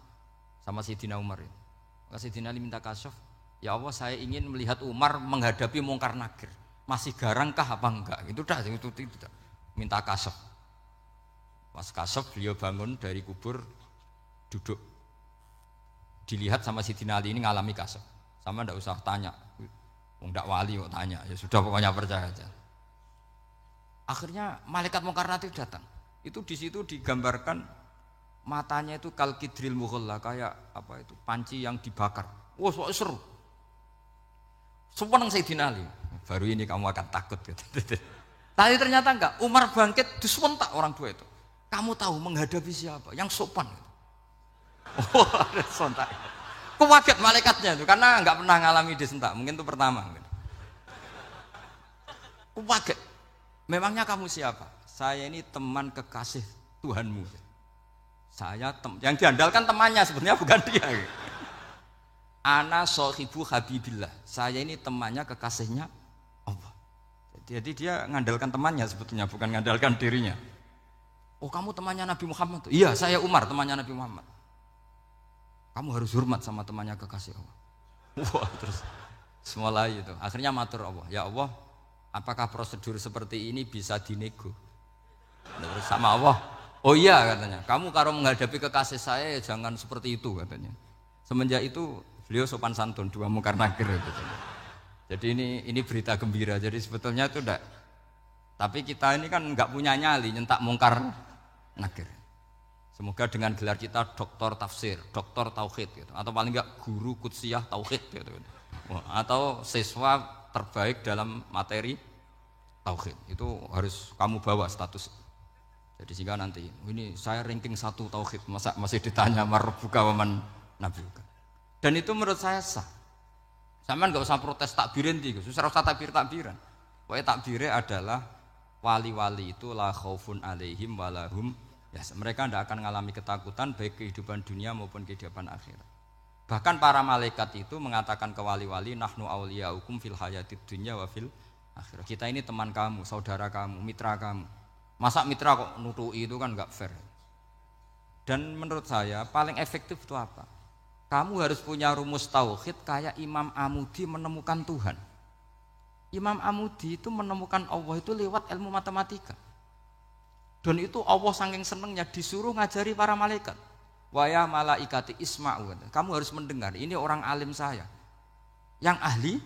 sama Sayyidina Umar itu. Maka Sayyidina Ali minta kasaf, ya Allah saya ingin melihat Umar menghadapi Mungkar Nakir. Masih garangkah apa enggak? Itu dah itu minta kasaf. Pas kasaf beliau bangun dari kubur duduk. Dilihat sama Sayyidina Ali ini ngalami kasaf. Sama ndak usah tanya. Ndak wali kok tanya. Ya sudah pokoknya percaya aja. Akhirnya malaikat Mungkar Nakir datang. Itu di situ digambarkan matanya itu kalkidril mughalla kayak apa itu panci yang dibakar. Wah, wow, seru. Seneng Sayyidina Ali. Baru ini kamu akan takut gitu. Tapi ternyata enggak. Umar bangkit disewentak orang tua itu. Kamu tahu menghadapi siapa? Yang sopan. Oh, ada sontak. Kok kaget malaikatnya itu karena enggak pernah ngalami disentak. Mungkin itu pertama. Kok kaget. Memangnya kamu siapa? Saya ini teman kekasih Tuhanmu. Saya yang diandalkan temannya sebenarnya bukan dia. Ana sohibu habibillah. Saya ini temannya kekasihnya Allah. Jadi dia ngandalkan temannya sebetulnya bukan ngandalkan dirinya. Oh kamu temannya Nabi Muhammad? Iya saya Umar temannya Nabi Muhammad. Kamu harus hormat sama temannya kekasih Allah. Wah terus semulai itu. Akhirnya matur Allah. Ya Allah. Apakah prosedur seperti ini bisa dinego? Terus sama Allah, oh iya katanya, kamu kalau menghadapi kekasih saya ya jangan seperti itu katanya. Semenjak itu beliau sopan santun dua Mungkar Nakir katanya. Jadi ini berita gembira. Jadi sebetulnya itu enggak. Tapi kita ini kan enggak punya nyali nyentak Mungkar Nakir. Semoga dengan gelar kita doktor tafsir, doktor tauhid gitu. Atau paling enggak guru kutsiyah tauhid gitu. Atau siswa terbaik dalam materi tauhid itu harus kamu bawa status. Jadi sehingga nanti ini saya ranking 1 tauhid masa masih ditanya marbuka waman nabiuka. Dan itu menurut saya sah. Sampean enggak usah protes takbirin iki, susah usah takbiran. Pokoknya takbire adalah wali-wali itu la khaufun alaihim walahum ya mereka tidak akan mengalami ketakutan baik kehidupan dunia maupun kehidupan akhirat. Bahkan para malaikat itu mengatakan ke wali-wali nahnu auliyaukum fil hayatid dunya wa fil akhirah. Kita ini teman kamu, saudara kamu, mitra kamu. Masa mitra kok nutui itu kan enggak fair. Dan menurut saya paling efektif itu apa? Kamu harus punya rumus tauhid kayak Imam Amudi menemukan Tuhan. Imam Amudi itu menemukan Allah itu lewat ilmu matematika. Dan itu Allah saking senengnya disuruh ngajari para malaikat. Waya malaikati isma'u. Kamu harus mendengar, ini orang alim saya yang ahli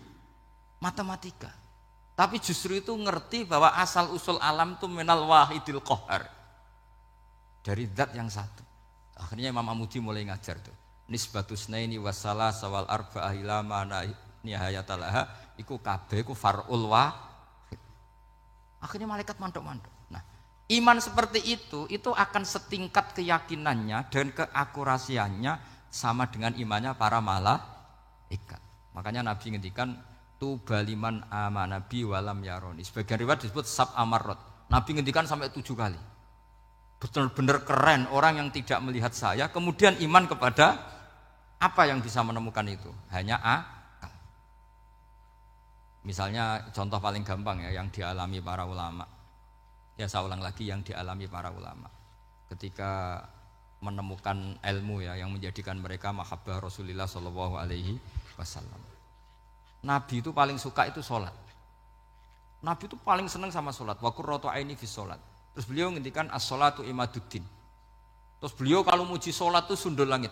matematika. Tapi justru itu ngerti bahwa asal usul alam itu minal wahidil qahar. Dari zat yang satu. Akhirnya Imam Amudi mulai ngajar tuh. Nisbatus naini wassalah sawal arba'ah ila mana nihayatalaha iku kabeh iku far'ul wahid. Akhirnya malaikat mantuk-mantuk. Iman seperti itu akan setingkat keyakinannya dan keakurasiannya sama dengan imannya para malaikat. Makanya Nabi ngendikan tu baliman amanabi walam yaroni. Sebagian riwayat disebut sab amarot. Nabi ngendikan sampai 7 kali. Benar-benar keren orang yang tidak melihat saya kemudian iman kepada apa yang bisa menemukan itu? Hanya akal. Misalnya contoh paling gampang ya yang dialami para ulama. Ya saya ulang lagi yang dialami para ulama ketika menemukan ilmu ya yang menjadikan mereka mahabbah Rasulullah Shallallahu Alaihi Wasallam. Nabi itu paling suka itu sholat. Nabi itu paling senang sama sholat. Wa qurratu aini fi sholat. Terus beliau ngendikan as-sholatu imaduddin. Terus beliau kalau muji sholat itu sundul langit.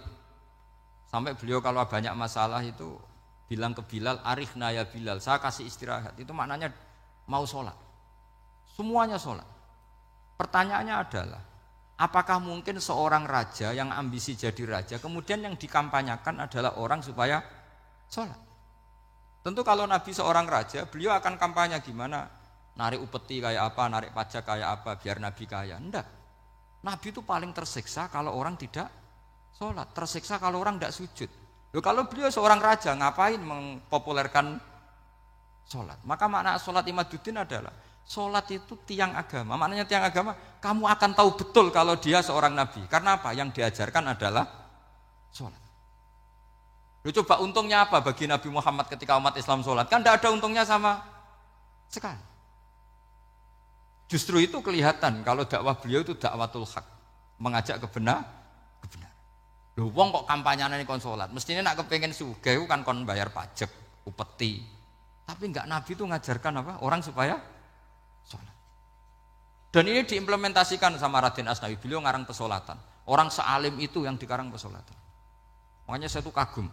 Sampai beliau kalau banyak masalah itu bilang ke Bilal, arikhna ya Bilal, saya kasih istirahat. Itu maknanya mau sholat. Semuanya sholat. Pertanyaannya adalah, apakah mungkin seorang raja yang ambisi jadi raja, kemudian yang dikampanyakan adalah orang supaya sholat? Tentu kalau Nabi seorang raja, beliau akan kampanye gimana? Narik upeti kayak apa, narik pajak kayak apa, biar Nabi kaya. Enggak. Nabi itu paling tersiksa kalau orang tidak sholat, tersiksa kalau orang tidak sujud. Loh, kalau beliau seorang raja, ngapain mempopulerkan sholat? Maka makna sholat imaduddin adalah sholat itu tiang agama. Maknanya tiang agama, kamu akan tahu betul kalau dia seorang nabi. Karena apa? Yang diajarkan adalah sholat. Lu coba untungnya apa bagi Nabi Muhammad ketika umat Islam sholat? Kan tidak ada untungnya sama sekali. Justru itu kelihatan kalau dakwah beliau itu dakwatul haq, mengajak kebenaran. Lho wong kok kampanyane kon sholat, mestinya nak kepengen sugih kan kon bayar pajak, upeti. Tapi enggak, Nabi itu ngajarkan apa? Orang supaya sholat. Dan ini diimplementasikan sama Raden Asnawi, beliau ngarang pesolatan. Orang sealim itu yang dikarang pesolatan. Makanya saya tuh kagum.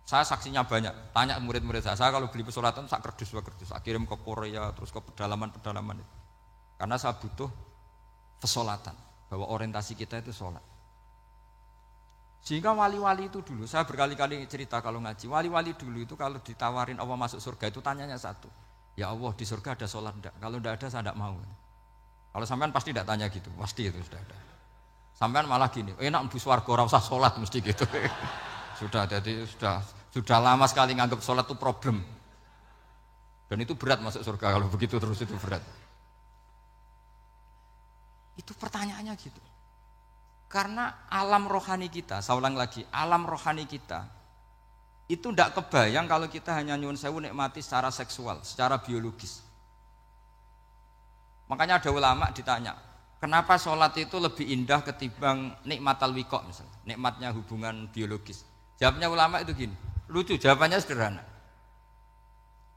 Saya saksinya banyak, tanya murid-murid saya kalau beli pesolatan sak kerdus, saya kirim ke Korea, terus ke pedalaman-pedalaman itu. Karena saya butuh pesolatan, bahwa orientasi kita itu sholat. Sehingga wali-wali itu dulu, saya berkali-kali cerita kalau ngaji, wali-wali dulu itu kalau ditawarin Allah masuk surga itu tanyanya satu, ya Allah di surga ada sholat enggak? Kalau enggak ada saya enggak mau. Kalau sampean pasti enggak tanya gitu, pasti itu sudah ada. Sampean malah gini, enak mbus warga ora usah sholat mesti gitu. Sudah lama sekali nganggap sholat itu problem. Dan itu berat masuk surga kalau begitu terus, itu berat. Itu pertanyaannya gitu. Karena alam rohani kita, saya ulang lagi, alam rohani kita itu tidak kebayang kalau kita hanya nyuwun sewu nikmati secara seksual, secara biologis. Makanya ada ulama ditanya, kenapa sholat itu lebih indah ketimbang nikmatal wiqo misalnya, nikmatnya hubungan biologis. Jawabnya ulama itu gini, lucu, jawabannya sederhana.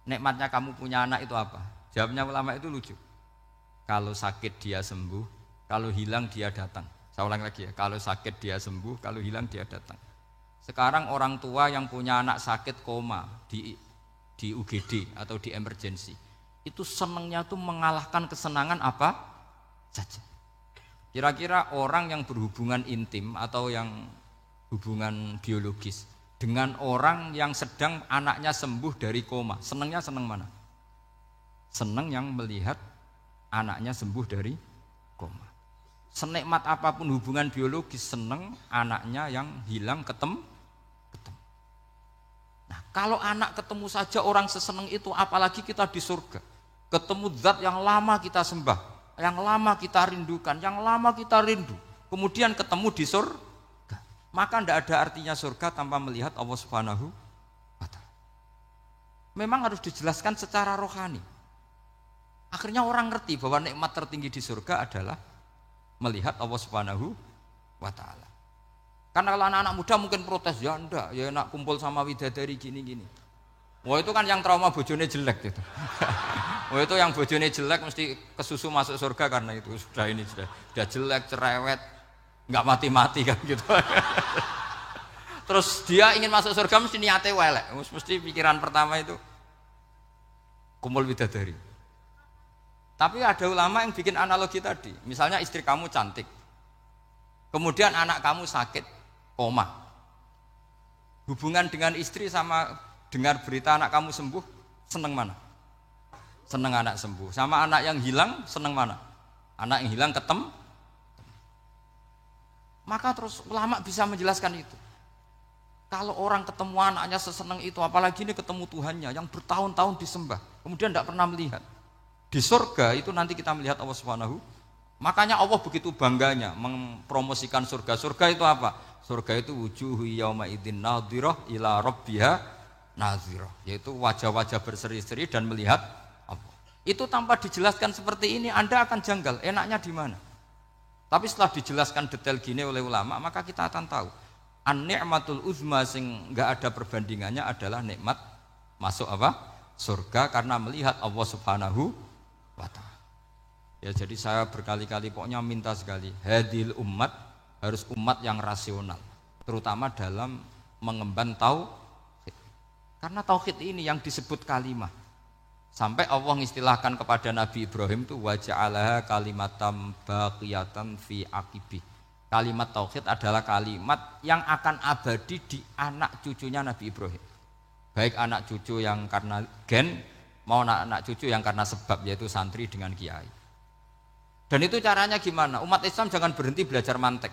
Nikmatnya kamu punya anak itu apa? Jawabnya ulama itu lucu. Kalau sakit dia sembuh, kalau hilang dia datang. Saya ulang lagi ya, kalau sakit dia sembuh, kalau hilang dia datang. Sekarang orang tua yang punya anak sakit koma di UGD atau di emergency, itu senangnya tuh mengalahkan kesenangan apa saja. Kira-kira orang yang berhubungan intim atau yang hubungan biologis dengan orang yang sedang anaknya sembuh dari koma, senangnya senang mana? Senang yang melihat anaknya sembuh dari koma. Senikmat apapun hubungan biologis, seneng anaknya yang hilang ketemu. Nah, kalau anak ketemu saja orang seseneng itu, apalagi kita di surga. Ketemu zat yang lama kita sembah, yang lama kita rindukan, yang lama kita rindu. Kemudian ketemu di surga. Maka tidak ada artinya surga tanpa melihat Allah Subhanahu wa ta'ala. Memang harus dijelaskan secara rohani. Akhirnya orang ngerti bahwa nikmat tertinggi di surga adalah melihat Allah Subhanahu wa ta'ala. Karena kalau anak-anak muda mungkin protes, ya enggak, ya enak kumpul sama widadari gini-gini. Wah itu kan yang trauma bojone jelek gitu. Wah itu yang bojone jelek mesti kesusu masuk surga karena itu sudah jelek, cerewet, enggak mati-mati kan gitu. Terus dia ingin masuk surga mesti niate welek, mesti pikiran pertama itu kumpul widadari. Tapi ada ulama yang bikin analogi tadi. Misalnya istri kamu cantik, kemudian anak kamu sakit, koma. Hubungan dengan istri sama dengar berita anak kamu sembuh, seneng mana? Seneng anak sembuh. Sama anak yang hilang, seneng mana? Anak yang hilang ketemu. Maka terus ulama bisa menjelaskan itu. Kalau orang ketemu anaknya seseneng itu, apalagi ini ketemu Tuhannya yang bertahun-tahun disembah, kemudian tidak pernah melihat. Di surga itu nanti kita melihat Allah Subhanahu. Makanya Allah begitu bangganya mempromosikan surga. Surga itu apa? Surga itu wujuhu yauma idzin nadhirah ila rabbiha nadhirah, yaitu wajah-wajah berseri-seri dan melihat Allah. Itu tanpa dijelaskan seperti ini Anda akan janggal, enaknya di mana? Tapi setelah dijelaskan detail gini oleh ulama, maka kita akan tahu an-ni'matul uzma sing enggak ada perbandingannya adalah nikmat masuk apa? Surga karena melihat Allah Subhanahu wa ta'ala. Ya jadi saya berkali-kali pokoknya minta sekali, hadil umat harus umat yang rasional, terutama dalam mengemban tauhid. Karena tauhid ini yang disebut kalimah. Sampai Allah mengistilahkan kepada Nabi Ibrahim itu wa ja'alaha kalimatam baqiyatan fi aqibi. Kalimat tauhid adalah kalimat yang akan abadi di anak cucunya Nabi Ibrahim. Baik anak cucu yang karena gen mau anak cucu yang karena sebab, yaitu santri dengan kiai. Dan itu caranya gimana? Umat Islam jangan berhenti belajar mantek.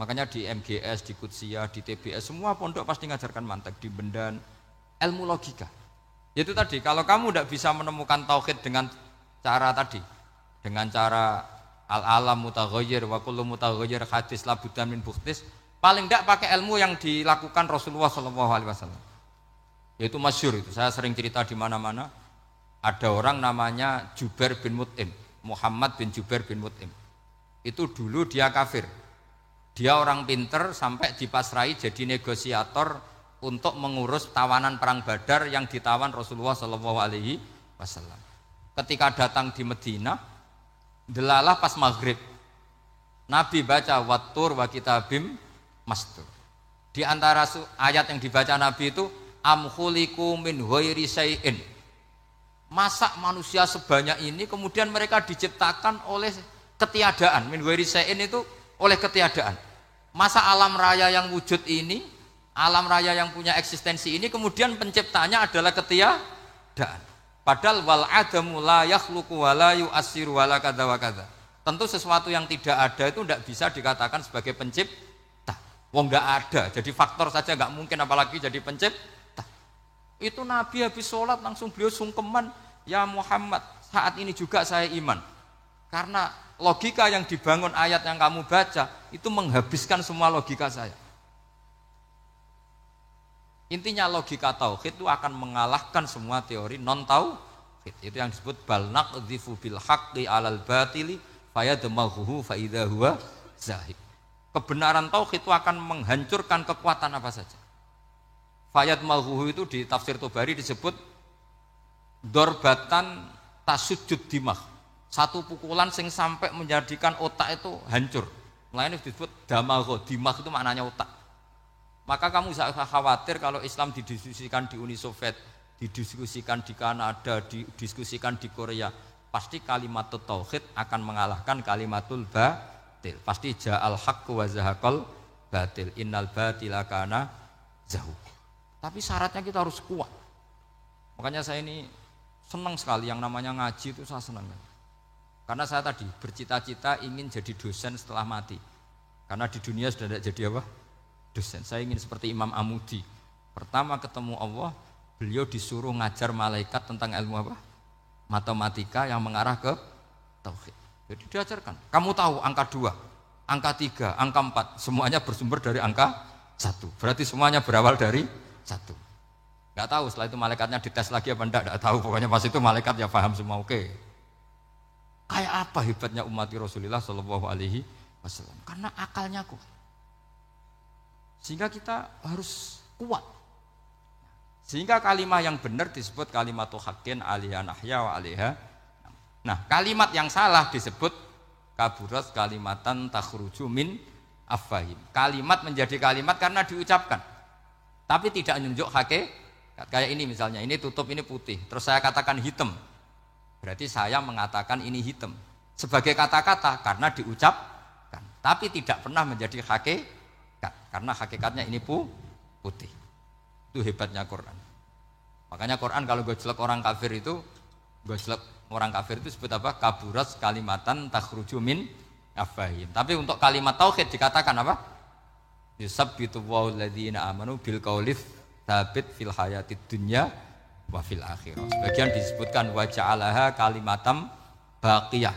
Makanya di MGS, di Qudsiyah, di TBS semua pondok pasti ngajarkan mantek, di Bendan, ilmu logika. Itu tadi, kalau kamu tidak bisa menemukan tauhid dengan cara tadi, dengan cara al-alam mutaghayyir wa kullu mutaghayyir hadis la budda min bukhtis, Paling tidak pakai ilmu yang dilakukan Rasulullah SAW. Yaitu masyhur itu. Saya sering cerita di mana-mana. Ada orang namanya Jubair bin Mut'im, Muhammad bin Jubair bin Mut'im. Itu dulu dia kafir. Dia orang pinter sampai dipasrai jadi negosiator untuk mengurus tawanan perang Badar yang ditawan Rasulullah SAW. Ketika datang di Madinah, delalah pas maghrib, Nabi baca wattur wa kitabim mastur. Di antara ayat yang dibaca Nabi itu am khuliqu min ghairi syai'in. Masa manusia sebanyak ini kemudian mereka diciptakan oleh ketiadaan. Min ghairi syai'in itu oleh ketiadaan. Masa alam raya yang wujud ini, alam raya yang punya eksistensi ini kemudian penciptanya adalah ketiadaan. Padahal wal adamu la yakhluqu wa la yu'assiru wa la kadza wa kadza. Tentu sesuatu yang tidak ada itu tidak bisa dikatakan sebagai pencipta. Wong nggak ada, jadi faktor saja nggak mungkin apalagi jadi pencipta. Itu Nabi habis sholat langsung beliau sungkeman, ya Muhammad, saat ini juga saya iman. Karena logika yang dibangun ayat yang kamu baca itu menghabiskan semua logika saya. Intinya logika tauhid itu akan mengalahkan semua teori non tauhid. Itu yang disebut bal naqdhifu bil haqqi 'alal batili fayadmaghuhu fa idza huwa zahid. Kebenaran tauhid itu akan menghancurkan kekuatan apa saja. Fayadmaghuhu itu di tafsir Tobari disebut dorbatan tasujud dimah. Satu pukulan sing sampai menjadikan otak itu hancur. Mulanya disebut damagho, dimah itu maknanya otak. Maka kamu usah khawatir kalau Islam didiskusikan di Uni Soviet, didiskusikan di Kanada, didiskusikan di Korea, pasti kalimat tauhid akan mengalahkan kalimatul batil. Pasti ja'al haqqu wa zahaqal batil. Innal batila kana zahuq. Tapi syaratnya kita harus kuat. Makanya saya ini senang sekali yang namanya ngaji itu saya senang. Karena saya tadi bercita-cita ingin jadi dosen setelah mati. Karena di dunia sudah tidak jadi apa? Dosen. Saya ingin seperti Imam Amudi. Pertama ketemu Allah, beliau disuruh ngajar malaikat tentang ilmu apa? Matematika yang mengarah ke tauhid. Jadi diajarkan. Kamu tahu angka 2, angka 3, angka 4, semuanya bersumber dari angka 1. Berarti semuanya berawal dari 1. Enggak tahu setelah itu malaikatnya dites lagi apa enggak tahu. Pokoknya pas itu malaikat ya paham semua. Oke. Kayak apa hebatnya umat Rasulullah Shallallahu alaihi wasallam? Karena akalnya kuat. Sehingga kita harus kuat. Sehingga kalimat yang benar disebut kalimatu haqqin 'alaiha nahya wa 'alaiha. Nah, kalimat yang salah disebut kaburat kalimatan takhruju min afwahim. Kalimat menjadi kalimat karena diucapkan. Tapi tidak menunjuk hakikat. Kayak ini misalnya, ini tutup ini putih, terus saya katakan hitam. Berarti saya mengatakan ini hitam sebagai kata-kata karena diucapkan, tapi tidak pernah menjadi hakikat karena hakikatnya ini putih. Itu hebatnya Quran. Makanya Quran kalau gue jelek orang kafir itu, gue jelek orang kafir itu sebut apa? Kaburat kalimatan takhruju min afwahim. Tapi untuk kalimat tauhid dikatakan apa? Yusabbitu walladzina amanu bil qaulits tsabit fil hayatid dunya wa fil akhirah. Sebagian disebutkan wa ja'alaha kalimatam baqiyah.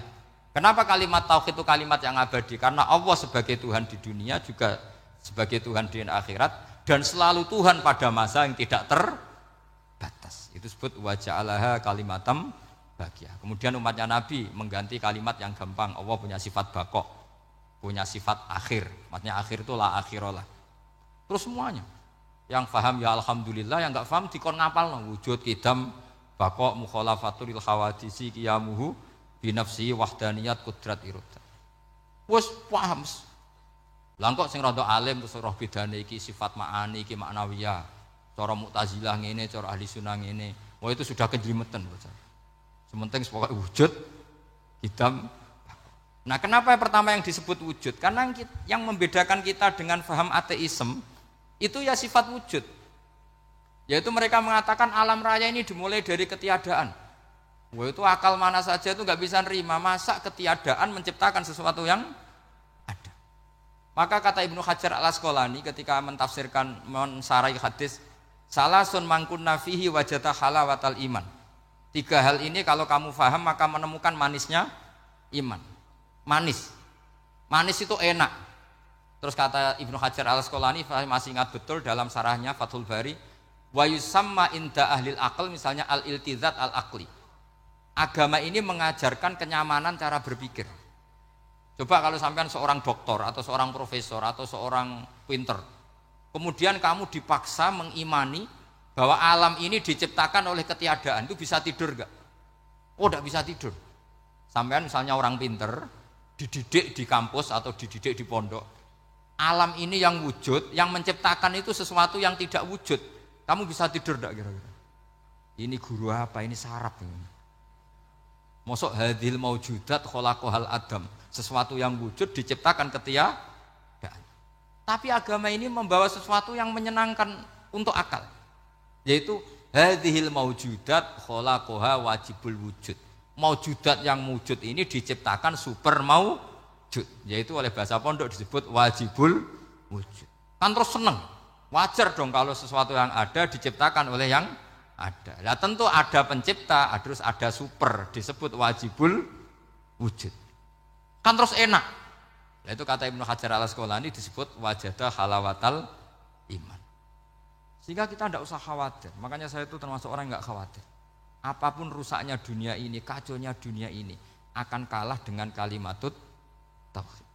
Kenapa kalimat tauhid itu kalimat yang abadi? Karena Allah sebagai Tuhan di dunia juga sebagai Tuhan di akhirat dan selalu Tuhan pada masa yang tidak terbatas. Itu disebut wa ja'alaha kalimatam baqiyah. Kemudian umatnya Nabi mengganti kalimat yang gampang. Allah punya sifat baqo, punya sifat akhir. Maksudnya akhir itu la akhiralah. Terus semuanya. Yang paham ya alhamdulillah, yang enggak paham dikon ngapal wujud kidam baqo mukhalafatul khawadisi qiyamuhu binafsi wahdaniyat kudrat iroda. Wes paham. Lah kok sing rada alim terus roh bedane iki sifat ma'ani iki maknawiyah. Cara Mu'tazilah ngene, cara ahli sunnah ngene. Wah itu sudah kejlimetan bocah. Sementing pokoknya wujud kidam. Nah, kenapa yang pertama yang disebut wujud? Karena yang membedakan kita dengan paham ateisme itu ya sifat wujud. Yaitu mereka mengatakan alam raya ini dimulai dari ketiadaan. Wah itu akal mana saja itu nggak bisa nerima, masa ketiadaan menciptakan sesuatu yang ada. Maka kata Ibnu Hajar al-Asqalani ketika mentafsirkan mensarai hadis salasun mangkunna fihi wajata halawatal iman. 3 hal ini kalau kamu paham maka menemukan manisnya iman. Manis itu enak. Terus kata Ibnu Hajar Al-Asqalani, saya masih ingat betul dalam sarahnya Fathul Bari, wa yusamma inda ahlil aql, misalnya al-iltizat al-aqli. Agama ini mengajarkan kenyamanan cara berpikir. Coba kalau sampean seorang doktor atau seorang profesor atau seorang pinter, kemudian kamu dipaksa mengimani bahwa alam ini diciptakan oleh ketiadaan, itu bisa tidur gak? Oh, tidak bisa tidur. Sampean misalnya orang pinter, dididik di kampus atau dididik di pondok, alam ini yang wujud, yang menciptakan itu sesuatu yang tidak wujud. Kamu bisa tidur gak kira-kira? Ini guru apa? Ini sarap ini. Mosok hadhil maujudat khalaqahal adam, sesuatu yang wujud diciptakan ketiadaan. Tapi agama ini membawa sesuatu yang menyenangkan untuk akal, yaitu hadhil maujudat khalaqaha wajibul wujud. Maujudat yang wujud ini diciptakan super maujud, yaitu oleh bahasa pondok disebut wajibul wujud. Kan terus seneng, wajar dong kalau sesuatu yang ada diciptakan oleh yang ada. Nah, tentu ada pencipta, terus ada super, disebut wajibul wujud. Kan terus enak. Nah, itu kata Ibnu Hajar Al-Asqalani disebut wajadah halawatal iman. Sehingga kita tidak usah khawatir. Makanya saya itu termasuk orang yang nggak khawatir. Apapun rusaknya dunia ini, kacaunya dunia ini, akan kalah dengan kalimatut tauhid.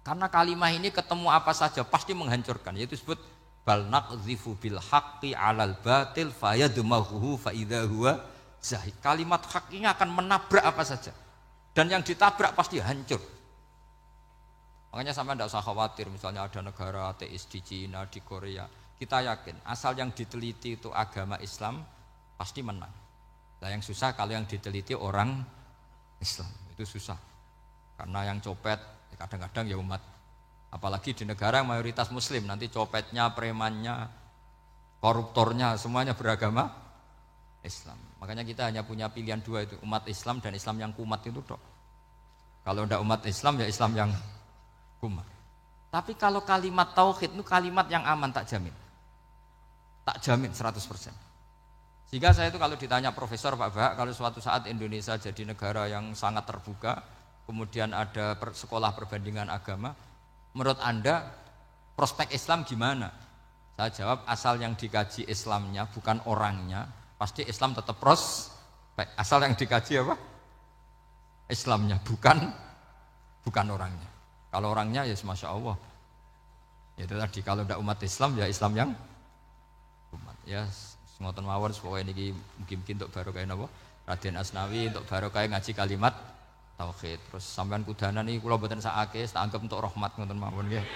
Karena kalimat ini ketemu apa saja pasti menghancurkan. Yaitu disebut bal naqdhifu bil haqqi 'alal batil fayadmaghuhu fa idza huwa zahid. Kalimat hak ini akan menabrak apa saja. Dan yang ditabrak pasti hancur. Makanya sampai tidak usah khawatir misalnya ada negara ateis di Cina, di Korea. Kita yakin asal yang diteliti itu agama Islam pasti menang. Nah, yang susah kalau yang diteliti orang Islam, itu susah. Karena yang copet kadang-kadang ya umat. Apalagi di negara yang mayoritas muslim, nanti copetnya, premannya, koruptornya semuanya beragama Islam. Makanya kita hanya punya pilihan dua itu, umat Islam dan Islam yang kumat itu dok. Kalau tidak umat Islam ya Islam yang kumat. Tapi kalau kalimat tauhid itu kalimat yang aman, tak jamin. Tak jamin 100%. Sehingga saya itu kalau ditanya profesor Pak Bahak, kalau suatu saat Indonesia jadi negara yang sangat terbuka, kemudian ada sekolah perbandingan agama, menurut Anda prospek Islam gimana? Saya jawab asal yang dikaji Islamnya bukan orangnya, pasti Islam tetap prospek. Asal yang dikaji apa? Islamnya bukan orangnya. Kalau orangnya ya Masya Allah. Itu tadi kalau tidak umat Islam ya Islam yang umat. Ya ngoten mawon supaya niki mungkin untuk barokah napa? Raden Asnawi untuk barokah ngaji kalimat tauhid. Terus sampean kudanan iki kula mboten sakake, tak anggap untuk rahmat ngoten mawon nggih.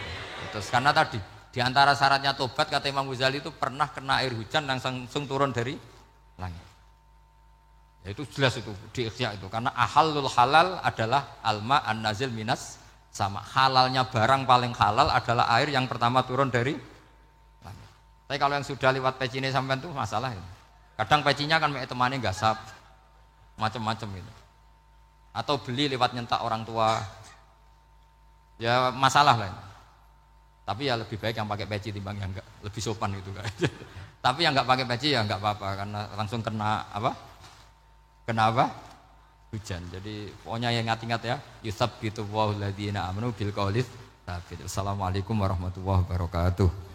Terus karena tadi di antara syaratnya tobat kata Imam Ghazali itu pernah kena air hujan langsung turun dari langit. Ya itu jelas itu di Ikhya itu karena ahalul halal adalah alma an-nazil minas sama. Halalnya barang paling halal adalah air yang pertama turun dari langit. Tapi kalau yang sudah lewat pecine sampean tuh masalah ini. Kadang pecinya kan temannya gasap macam-macam itu. Atau beli lewat nyentak orang tua, ya masalah lah. Tapi ya lebih baik yang pakai peci timbang yang enggak, lebih sopan gitu kan. Tapi yang enggak pakai peci ya enggak apa-apa karena langsung kena apa? Kena apa? Hujan. Jadi pokoknya yang ingat-ingat ya, yusabbitu walladzina amanu bil qaulil tsabit. Assalamualaikum warahmatullahi wabarakatuh.